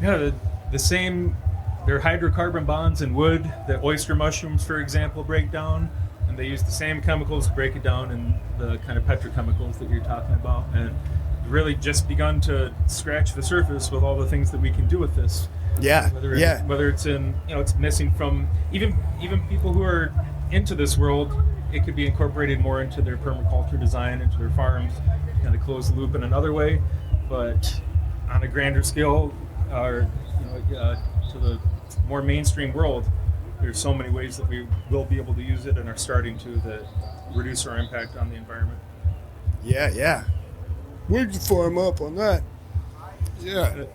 Yeah, the same. There are hydrocarbon bonds in wood that oyster mushrooms, for example, break down, and they use the same chemicals to break it down in the kind of petrochemicals that you're talking about. And really just begun to scratch the surface with all the things that we can do with this. Yeah, whether it's in, it's missing from even people who are into this world it could be incorporated more into their permaculture design, into their farms, kind of close the loop in another way. But on a grander scale, or to the more mainstream world, there's so many ways that we will be able to use it and are starting to that reduce our impact on the environment. Yeah. Where'd you farm up on that? Yeah.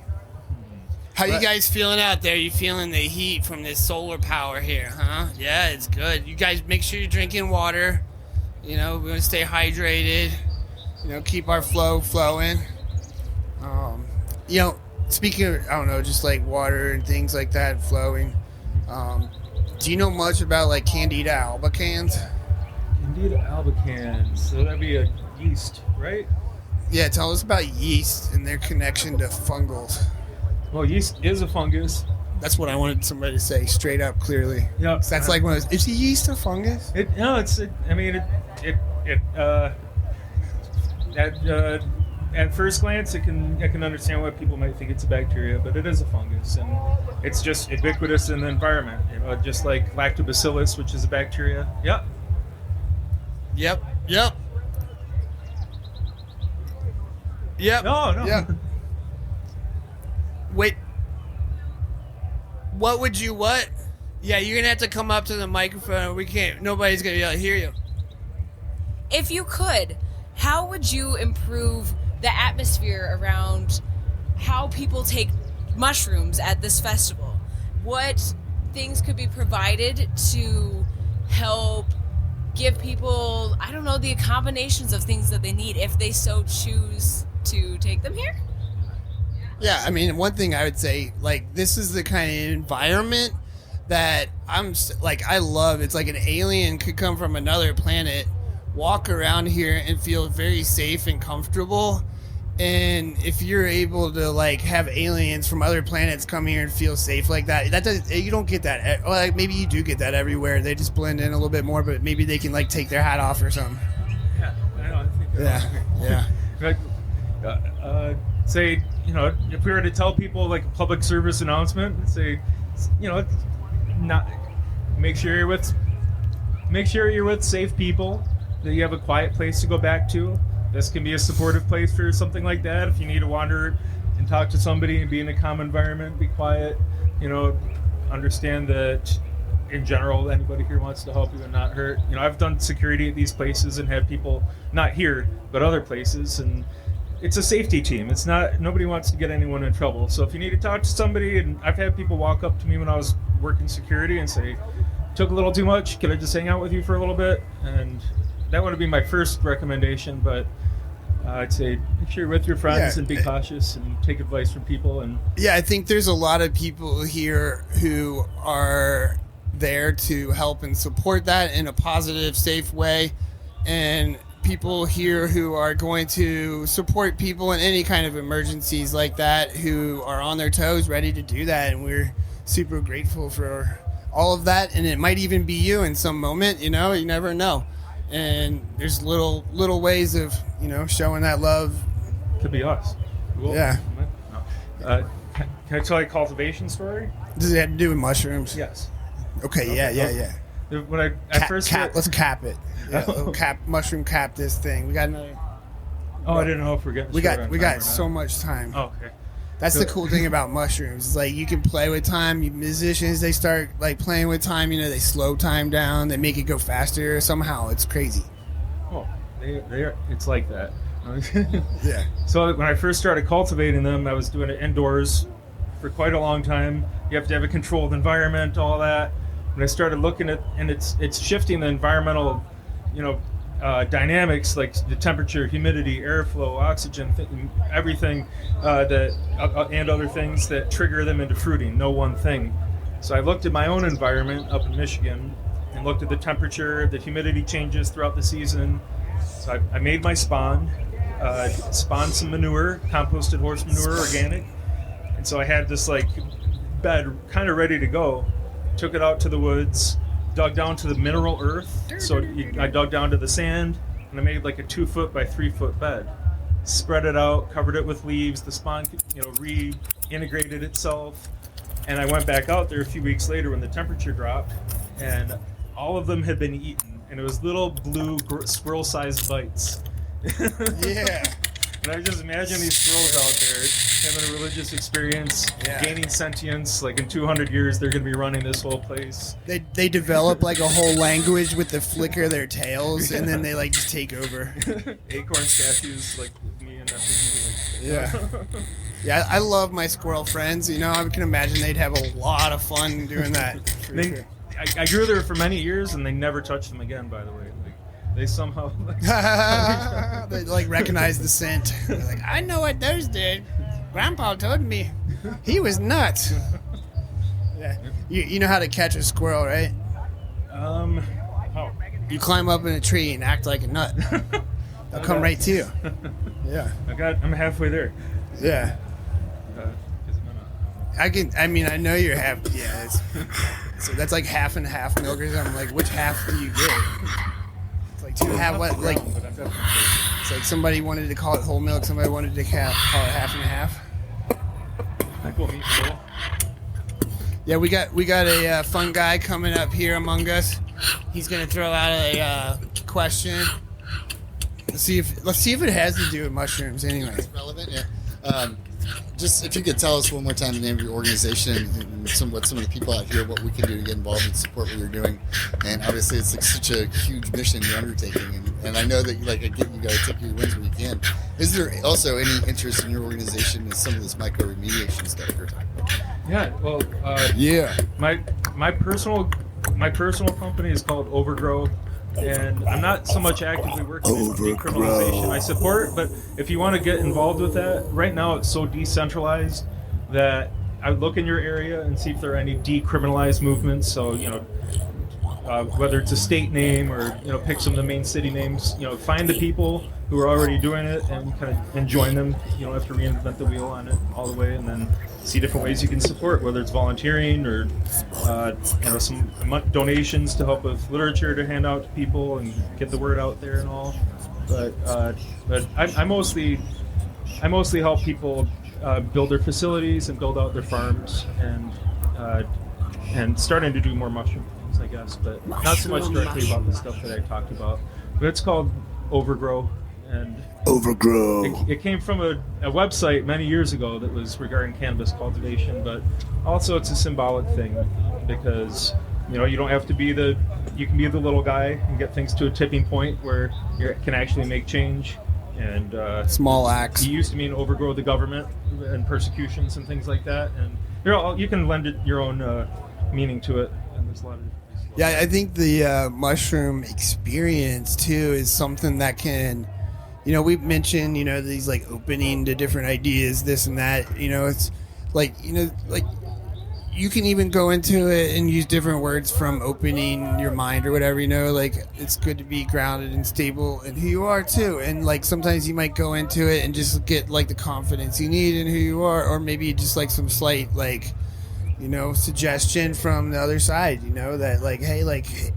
How you guys feeling out there? You feeling the heat from this solar power here, huh? Yeah, it's good. You guys make sure you're drinking water. We're going to stay hydrated. Keep our flow flowing. Speaking of, I don't know, just like water and things like that flowing. Do you know much about like Candida albicans? Candida albicans. So that'd be a yeast, right? Yeah, tell us about yeast and their connection to fungals. Well, yeast is a fungus. That's what I wanted somebody to say straight up, clearly. Yeah. So that's like one of those. Is yeast a fungus? At first glance, I can understand why people might think it's a bacteria, but it is a fungus, and it's just ubiquitous in the environment. Just like lactobacillus, which is a bacteria. Yep. No. Yep. Wait. What? Yeah, you're going to have to come up to the microphone. Nobody's going to be able to hear you. If you could, how would you improve the atmosphere around how people take mushrooms at this festival? What things could be provided to help give people, I don't know, the combinations of things that they need if they so choose to take them here? Yeah, I mean, one thing I would say, like, this is the kind of environment that I love. It's like an alien could come from another planet, walk around here and feel very safe and comfortable. And if you're able to like have aliens from other planets come here and feel safe like that, you don't get that. Like maybe you do get that everywhere. They just blend in a little bit more, but maybe they can like take their hat off or something. Yeah, I think Yeah. Say, if we were to tell people like a public service announcement, say, not make sure you're with safe people, that you have a quiet place to go back to. This can be a supportive place for something like that. If you need to wander and talk to somebody and be in a calm environment, be quiet, understand that in general, anybody here wants to help you and not hurt. I've done security at these places and had people, not here, but other places, and it's a safety team. It's not, nobody wants to get anyone in trouble. So if you need to talk to somebody, and I've had people walk up to me when I was working security and say, took a little too much, can I just hang out with you for a little bit? And that would be my first recommendation, but I'd say make sure you're with your friends and be cautious and take advice from people. And yeah, I think there's a lot of people here who are there to help and support that in a positive, safe way, and people here who are going to support people in any kind of emergencies like that, who are on their toes, ready to do that, and we're super grateful for all of that. And it might even be you in some moment, you never know. And there's little ways of showing that love. Could be us. Cool. Yeah. Can I tell you a cultivation story? Does it have to do with mushrooms? Yes. Okay. Yeah. When I first let's cap it. Yeah, mushroom cap this thing. We got another. Oh, I didn't know if we're getting. We got so much time. Oh, okay. That's the cool thing about mushrooms. It's like you can play with time. Musicians, they start like playing with time. They slow time down. They make it go faster. Somehow, it's crazy. Oh, they are. It's like that. Yeah. So when I first started cultivating them, I was doing it indoors for quite a long time. You have to have a controlled environment, all that. When I started looking at, and it's shifting the environmental, dynamics, like the temperature, humidity, airflow, oxygen, everything and other things that trigger them into fruiting. No one thing. So I looked at my own environment up in Michigan and looked at the temperature, the humidity changes throughout the season. So I made my spawned some manure, composted horse manure, organic. And so I had this like bed kind of ready to go. Took it out to the woods, dug down to the mineral earth. So I dug down to the sand, and I made like a 2-foot by 3-foot bed. Spread it out, covered it with leaves. The spawn, reintegrated itself. And I went back out there a few weeks later when the temperature dropped, and all of them had been eaten, and it was little blue squirrel-sized bites. Yeah. And I just imagine these squirrels out there having a religious experience, gaining sentience. Like in 200 years, they're going to be running this whole place. They develop like a whole language with the flicker of their tails, and then they like just take over. Acorn statues like me and FPG. Yeah. Yeah, I love my squirrel friends. You know, I can imagine they'd have a lot of fun doing that. For sure. I grew there for many years, and they never touched them again, by the way. They somehow they like recognize the scent. They're like, I know what those did. Grandpa told me. He was nuts. Yeah. You know how to catch a squirrel, right? How? You climb up in a tree and act like a nut. They'll come right to you. Yeah. I'm halfway there. Yeah. I know you're half. Yeah. So that's like half and half milkers. I'm like, which half do you get? Like two half, what? Like it's like somebody wanted to call it whole milk, somebody wanted to call it half and half. Yeah, we got a fun guy coming up here among us. He's gonna throw out a question. Let's see if it has to do with mushrooms. Anyway, it's relevant. Yeah. Just if you could tell us one more time the name of your organization and what some of the people out here, what we can do to get involved and support what you're doing. And obviously, it's like such a huge mission you're undertaking. And I know that I get you got to take your wins when you can. Is there also any interest in your organization in some of this mycoremediation stuff you're talking about? Yeah. Well. yeah. My personal company is called Overgrow. And I'm not so much actively working in decriminalization. I support it, but if you want to get involved with that, right now it's so decentralized that I would look in your area and see if there are any decriminalized movements. So, whether it's a state name or, pick some of the main city names, find the people who are already doing it and kind of and join them. You don't have to reinvent the wheel on it all the way, and then see different ways you can support, whether it's volunteering or some donations to help with literature to hand out to people and get the word out there and all. But I mostly help people build their facilities and build out their farms and starting to do more mushroom things, I guess, but not so much directly about the stuff that I talked about. But it's called Overgrow. And it came from a website many years ago that was regarding cannabis cultivation, but also it's a symbolic thing because you don't have to be you can be the little guy and get things to a tipping point where you can actually make change. And small acts. It used to mean overgrow the government and persecutions and things like that, and you can lend it your own meaning to it. And there's a lot of yeah, I think the mushroom experience too is something that can. We've mentioned, these like opening to different ideas, this and that. It's like, you can even go into it and use different words from opening your mind or whatever, like it's good to be grounded and stable in who you are too. And like sometimes you might go into it and just get like the confidence you need in who you are, or maybe just like some slight like, suggestion from the other side, that like, hey, like if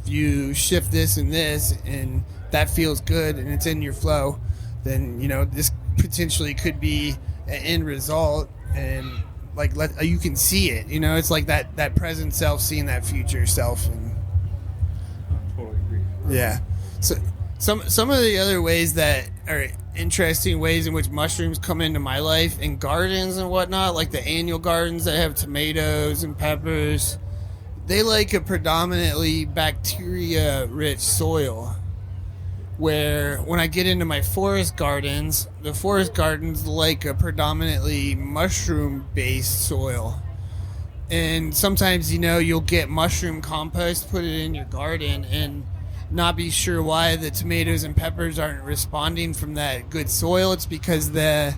you shift this and that feels good and it's in your flow, then this potentially could be an end result, and like you can see it. It's like that present self seeing that future self. And I totally agree. Yeah. So some of the other ways that are interesting ways in which mushrooms come into my life in gardens and whatnot, like the annual gardens that have tomatoes and peppers, they like a predominantly bacteria-rich soil. Where when I get into my forest gardens, the forest gardens like a predominantly mushroom-based soil. And sometimes, you'll get mushroom compost, put it in your garden, and not be sure why the tomatoes and peppers aren't responding from that good soil. It's because there's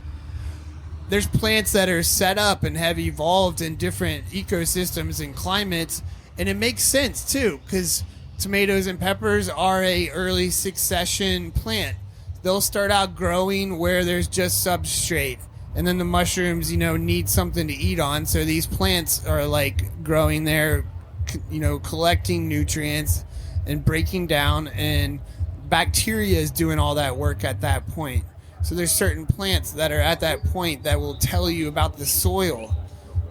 plants that are set up and have evolved in different ecosystems and climates, and it makes sense, too, because tomatoes and peppers are a early succession plant. They'll start out growing where there's just substrate, and then the mushrooms, need something to eat on. So these plants are like growing there, collecting nutrients and breaking down, and bacteria is doing all that work at that point. So there's certain plants that are at that point that will tell you about the soil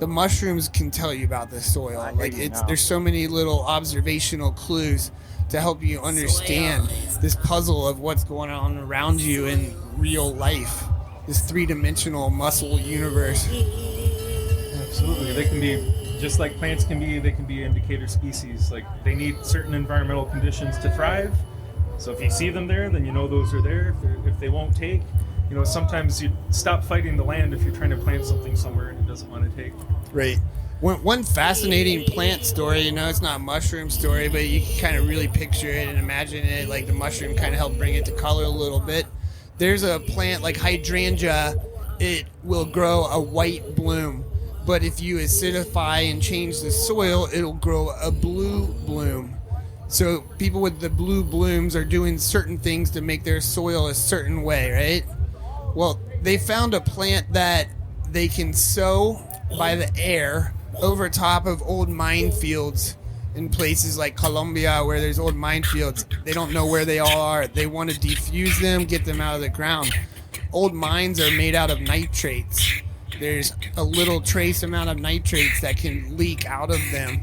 the mushrooms can tell you about the soil. Like there's so many little observational clues to help you understand this puzzle of what's going on around you in real life, this three-dimensional muscle universe. Absolutely. They can be, just like plants can be, they can be indicator species. Like they need certain environmental conditions to thrive. So if you see them there, then you know those are there. If they won't take, you know, sometimes you stop fighting the land if you're trying to plant something somewhere and it doesn't want to take. Right. One fascinating plant story, you know, it's not a mushroom story, but you can kind of really picture it and imagine it, like the mushroom kind of helped bring it to color a little bit. There's a plant like hydrangea, it will grow a white bloom, but if you acidify and change the soil, it'll grow a blue bloom. So people with the blue blooms are doing certain things to make their soil a certain way, right? Well, they found a plant that they can sow by the air over top of old minefields in places like Colombia where there's old minefields. They don't know where they all are. They want to defuse them, get them out of the ground. Old mines are made out of nitrates. There's a little trace amount of nitrates that can leak out of them.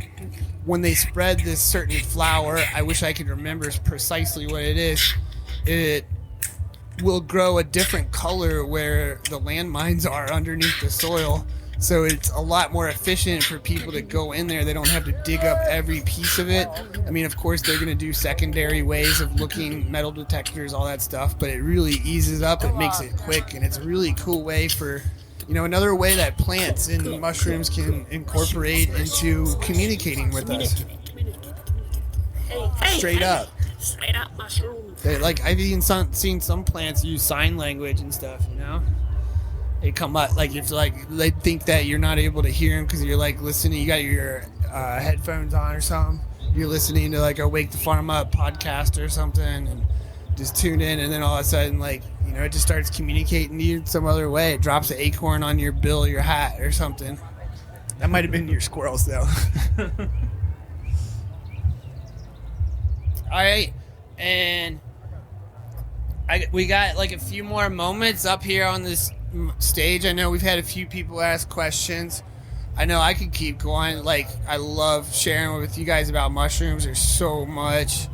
When they spread this certain flower, I wish I could remember precisely what it is, it will grow a different color where the landmines are underneath the soil. So it's a lot more efficient for people to go in there. They don't have to dig up every piece of it. I mean, of course, they're going to do secondary ways of looking, metal detectors, all that stuff, but it really eases up. It makes it quick, and it's a really cool way for, you know, another way that plants and mushrooms can incorporate into communicating with us. Straight up. Straight up mushroom. Like, I've even seen some plants use sign language and stuff, you know? They come up, like, it's like, they think that you're not able to hear them because you're, like, listening, you got your headphones on or something. You're listening to, like, a Wake the Farm Up podcast or something, and just tune in, and then all of a sudden, like, you know, it just starts communicating to you some other way. It drops an acorn on your bill, your hat, or something. That might have been your squirrels, though. All right, and we got like a few more moments up here on this stage. I know we've had a few people ask questions. I know I could keep going. Like, I love sharing with you guys about mushrooms. There's so much.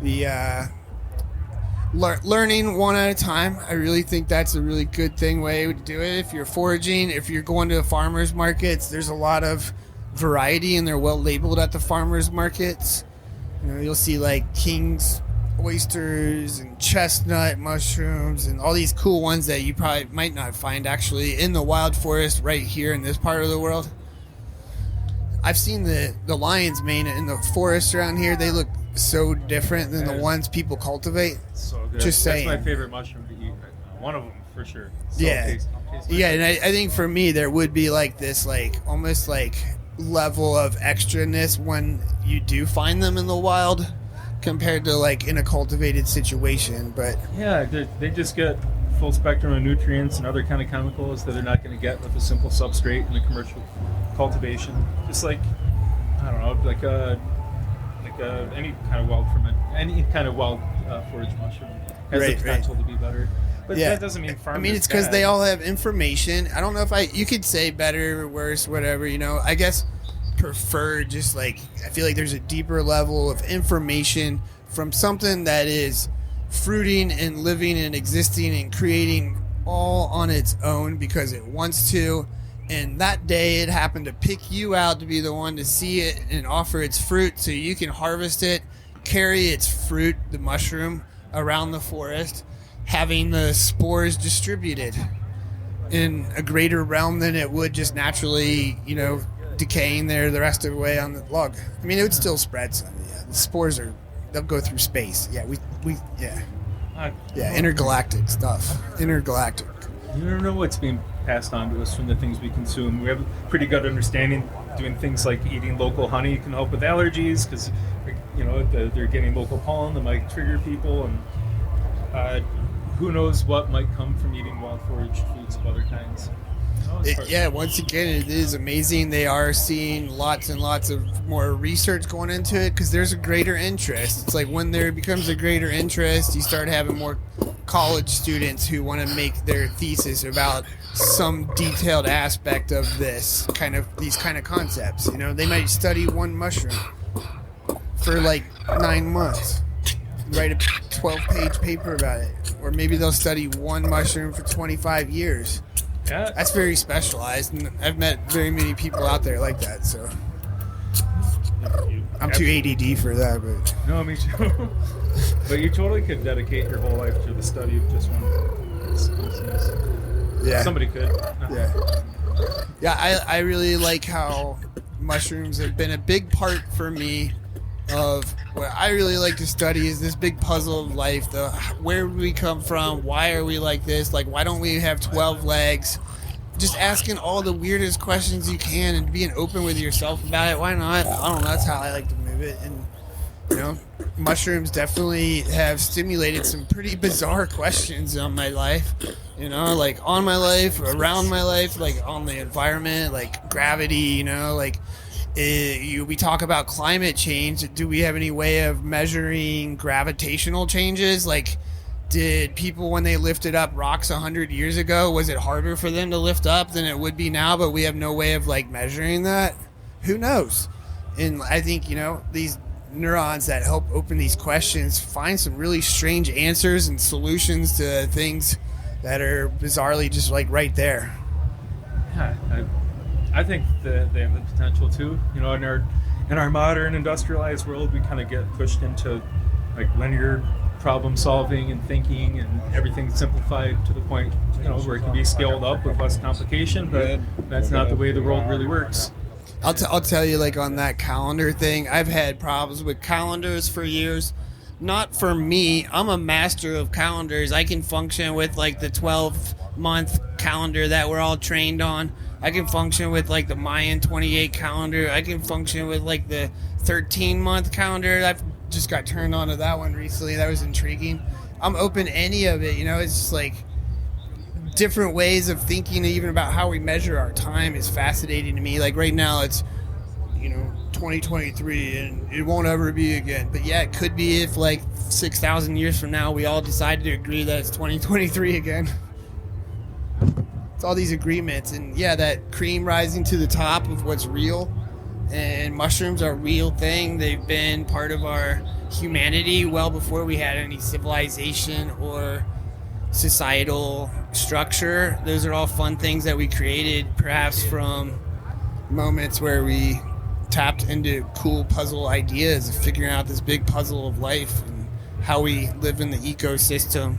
The learning one at a time. I really think that's a really good way to do it. If you're foraging, if you're going to farmers markets, there's a lot of variety and they're well labeled at the farmers markets. You know, you'll see like king's oysters and chestnut mushrooms and all these cool ones that you probably might not find actually in the wild forest right here in this part of the world. I've seen the lion's mane in the forest around here. They look so different than the ones people cultivate. So good. Just saying. That's my favorite mushroom to eat right now. One of them for sure. So Yeah. tasty. Yeah, and I think for me there would be like this like almost like level of extraness when you do find them in the wild compared to like in a cultivated situation. But Yeah, they just get full spectrum of nutrients and other kind of chemicals that they're not going to get with a simple substrate in a commercial cultivation. Just like, I don't know, like any kind of wild forage mushroom has the potential to be better. But that doesn't mean farmers. I mean, it's because they all have information. I don't know if you could say better or worse, whatever, you know. I guess prefer just like, I feel like there's a deeper level of information from something that is fruiting and living and existing and creating all on its own because it wants to. And that day it happened to pick you out to be the one to see it and offer its fruit so you can harvest it, carry its fruit, the mushroom, around the forest, having the spores distributed in a greater realm than it would just naturally, you know, decaying there the rest of the way on the log. I mean, it would still spread. So, yeah, the spores they'll go through space. Yeah, intergalactic stuff. Intergalactic. You never know what's being passed on to us from the things we consume. We have a pretty good understanding. Doing things like eating local honey can help with allergies because, you know, they're getting local pollen that might trigger people, and who knows what might come from eating wild forage foods of other kinds. Once again, it is amazing. They are seeing lots and lots of more research going into it because there's a greater interest. It's like when there becomes a greater interest, you start having more college students who want to make their thesis about some detailed aspect of these kind of concepts. You know, they might study one mushroom for like 9 months, write a 12-page paper about it, or maybe they'll study one mushroom for 25 years. Yeah. That's very specialized, and I've met very many people out there like that. So I'm too ADD for that, but No, me too. But you totally could dedicate your whole life to the study of just one species. yeah. Somebody could. Yeah, I really like how mushrooms have been a big part for me of what I really like to study is this big puzzle of life. Where do we come from? Why are we like this? Like, why don't we have 12 legs? Just asking all the weirdest questions you can and being open with yourself about it. Why not? I don't know. That's how I like to move it. And, you know, mushrooms definitely have stimulated some pretty bizarre questions on my life. You know, like on my life, around my life, like on the environment, like gravity, you know, like we talk about climate change. Do we have any way of measuring gravitational changes? Like, did people, when they lifted up rocks 100 years ago, was it harder for them to lift up than it would be now, but we have no way of like measuring that? Who knows? And I think, you know, these neurons that help open these questions find some really strange answers and solutions to things that are bizarrely just like right there. Yeah, I think that they have the potential too. You know, in our modern industrialized world, we kind of get pushed into like linear problem solving and thinking, and everything's simplified to the point, you know, where it can be scaled up with less complication. But that's not the way the world really works. I'll tell you, like on that calendar thing, I've had problems with calendars for years. Not for me. I'm a master of calendars. I can function with like the 12-month calendar that we're all trained on. I can function with like the Mayan 28 calendar. I can function with like the 13-month calendar. I've just got turned on to that one recently. That was intriguing. I'm open to any of it. You know, it's just like different ways of thinking even about how we measure our time is fascinating to me. Like right now it's, you know, 2023 and it won't ever be again. But yeah, it could be if like 6,000 years from now we all decided to agree that it's 2023 again. It's all these agreements, and yeah, that cream rising to the top of what's real. And mushrooms are a real thing. They've been part of our humanity well before we had any civilization or societal structure. Those are all fun things that we created, perhaps from moments where we tapped into cool puzzle ideas of figuring out this big puzzle of life and how we live in the ecosystem.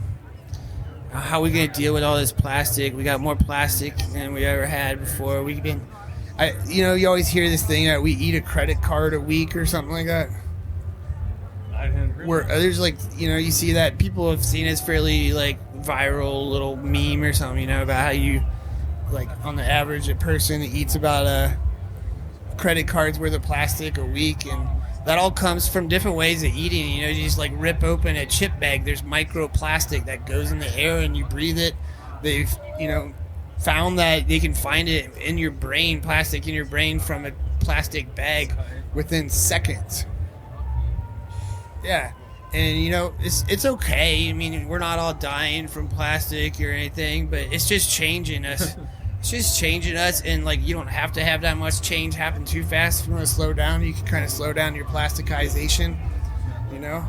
How are we going to deal with all this plastic? We got more plastic than we ever had before. You always hear this thing that we eat a credit card a week or something like that. I hadn't heard Where that. there's like, you know, you see that people have seen as fairly like viral little meme or something, you know, about how you, like on the average, a person eats about a credit card's worth of plastic a week, and that all comes from different ways of eating. You know, you just like rip open a chip bag. There's microplastic that goes in the air and you breathe it. They've, you know, found that they can find it in your brain, plastic in your brain from a plastic bag within seconds. Yeah. And, you know, it's okay. I mean, we're not all dying from plastic or anything, but it's just changing us. It's just changing us, and, like, you don't have to have that much change happen too fast. If you want to slow down, you can kind of slow down your plasticization, you know?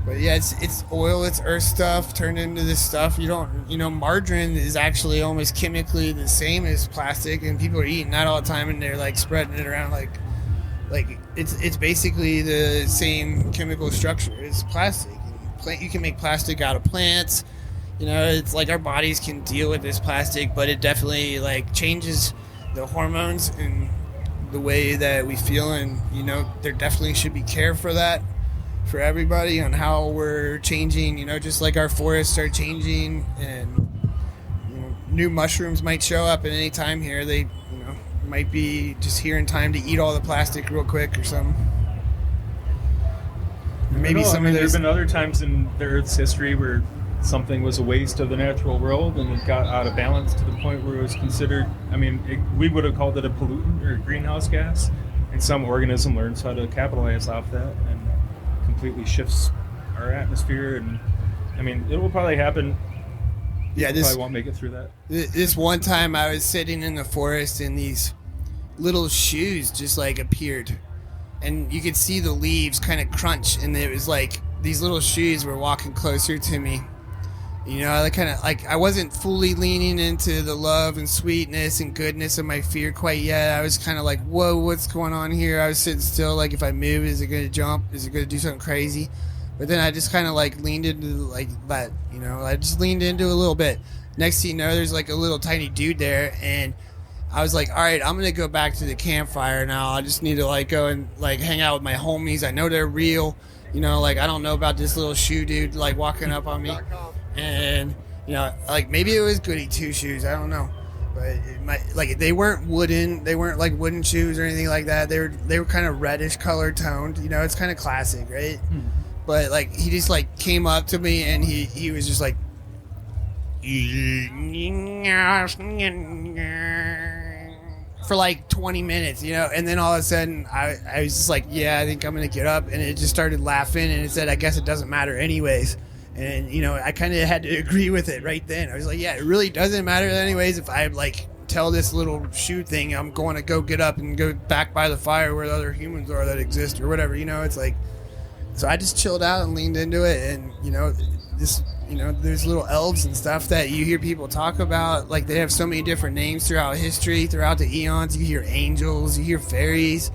But, yeah, it's oil, it's earth stuff turned into this stuff. Margarine is actually almost chemically the same as plastic, and people are eating that all the time, and they're, like, spreading it around like it's basically the same chemical structure as plastic. You can make plastic out of plants. You know, it's like our bodies can deal with this plastic, but it definitely like changes the hormones and the way that we feel. And, you know, there definitely should be care for that for everybody on how we're changing, you know, just like our forests are changing, and, you know, new mushrooms might show up at any time here. They, you know, might be just here in time to eat all the plastic real quick or something. Maybe some of those. There's been other times in the Earth's history where something was a waste of the natural world and it got out of balance to the point where it was considered, we would have called it a pollutant or a greenhouse gas, and some organism learns how to capitalize off that and completely shifts our atmosphere and I mean, it will probably happen. Yeah, Probably won't make it through that. This one time I was sitting in the forest and these little shoes just like appeared, and you could see the leaves kind of crunch, and it was like these little shoes were walking closer to me. You know, I kind of like, I wasn't fully leaning into the love and sweetness and goodness of my fear quite yet. I was kind of like, whoa, what's going on here? I was sitting still, like, if I move, is it going to jump? Is it going to do something crazy? But then I just kind of like leaned into like that, you know, I just leaned into it a little bit. Next thing you know, there's like a little tiny dude there, and I was like, all right, I'm going to go back to the campfire now. I just need to like go and like hang out with my homies. I know they're real, you know, like I don't know about this little shoe dude like walking up on me. And, you know, like maybe it was goody two shoes, I don't know. But it might, like, they weren't like wooden shoes or anything like that. They were kind of reddish color toned, you know, it's kind of classic, right? But like he just like came up to me and he was just like for like 20 minutes, you know, and then all of a sudden I was just like, yeah, I think I'm gonna get up, and it just started laughing, and it said, I guess it doesn't matter anyways. And you know, I kind of had to agree with it right then. I was like, yeah, it really doesn't matter anyways. If I like tell this little shoe thing I'm going to go get up and go back by the fire where the other humans are that exist or whatever, you know, it's like. So I just chilled out and leaned into it, and you know, this, you know, there's little elves and stuff that you hear people talk about. Like they have so many different names throughout history, throughout the eons. You hear angels, you hear fairies.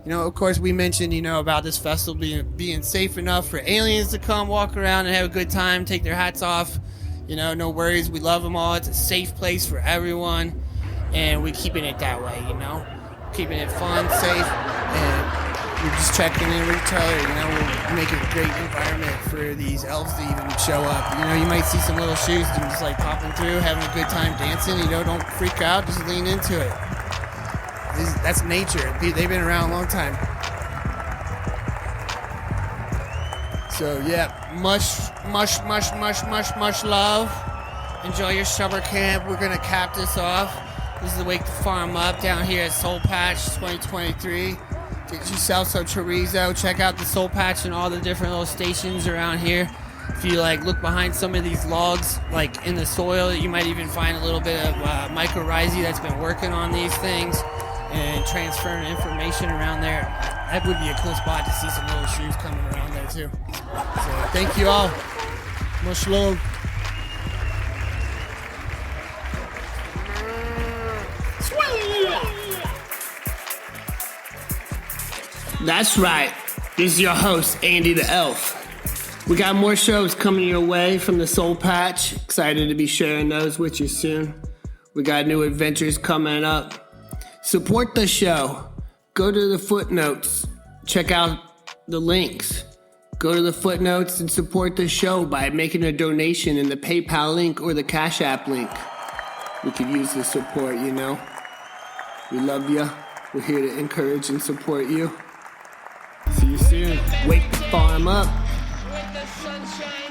You know, of course, we mentioned, you know, about this festival being safe enough for aliens to come walk around and have a good time, take their hats off. You know, no worries. We love them all. It's a safe place for everyone, and we're keeping it that way. You know, keeping it fun, safe, and we're just checking in with each other. You know, we're making a great environment for these elves to even show up. You know, you might see some little shoes just like popping through, having a good time dancing. You know, don't freak out. Just lean into it. That's nature. They've been around a long time. So yeah, much love. Enjoy your summer camp. We're gonna cap this off. This is the Wake the Farm Up down here at SoulPatch 2023. Get yourself some chorizo. Check out the SoulPatch and all the different little stations around here. If you like look behind some of these logs, like in the soil, you might even find a little bit of Mycoremediation that's been working on these things and transferring information around there. That would be a cool spot to see some little shoes coming around there too. So thank you all. Much love. That's right. This is your host, Ande the Elf. We got more shows coming your way from the SoulPatch. Excited to be sharing those with you soon. We got new adventures coming up. Support the show. Go to the footnotes. Check out the links. Go to the footnotes and support the show by making a donation in the PayPal link or the Cash App link. We could use the support, you know. We love you. We're here to encourage and support you. See you soon. Wake the farm up. With the sunshine.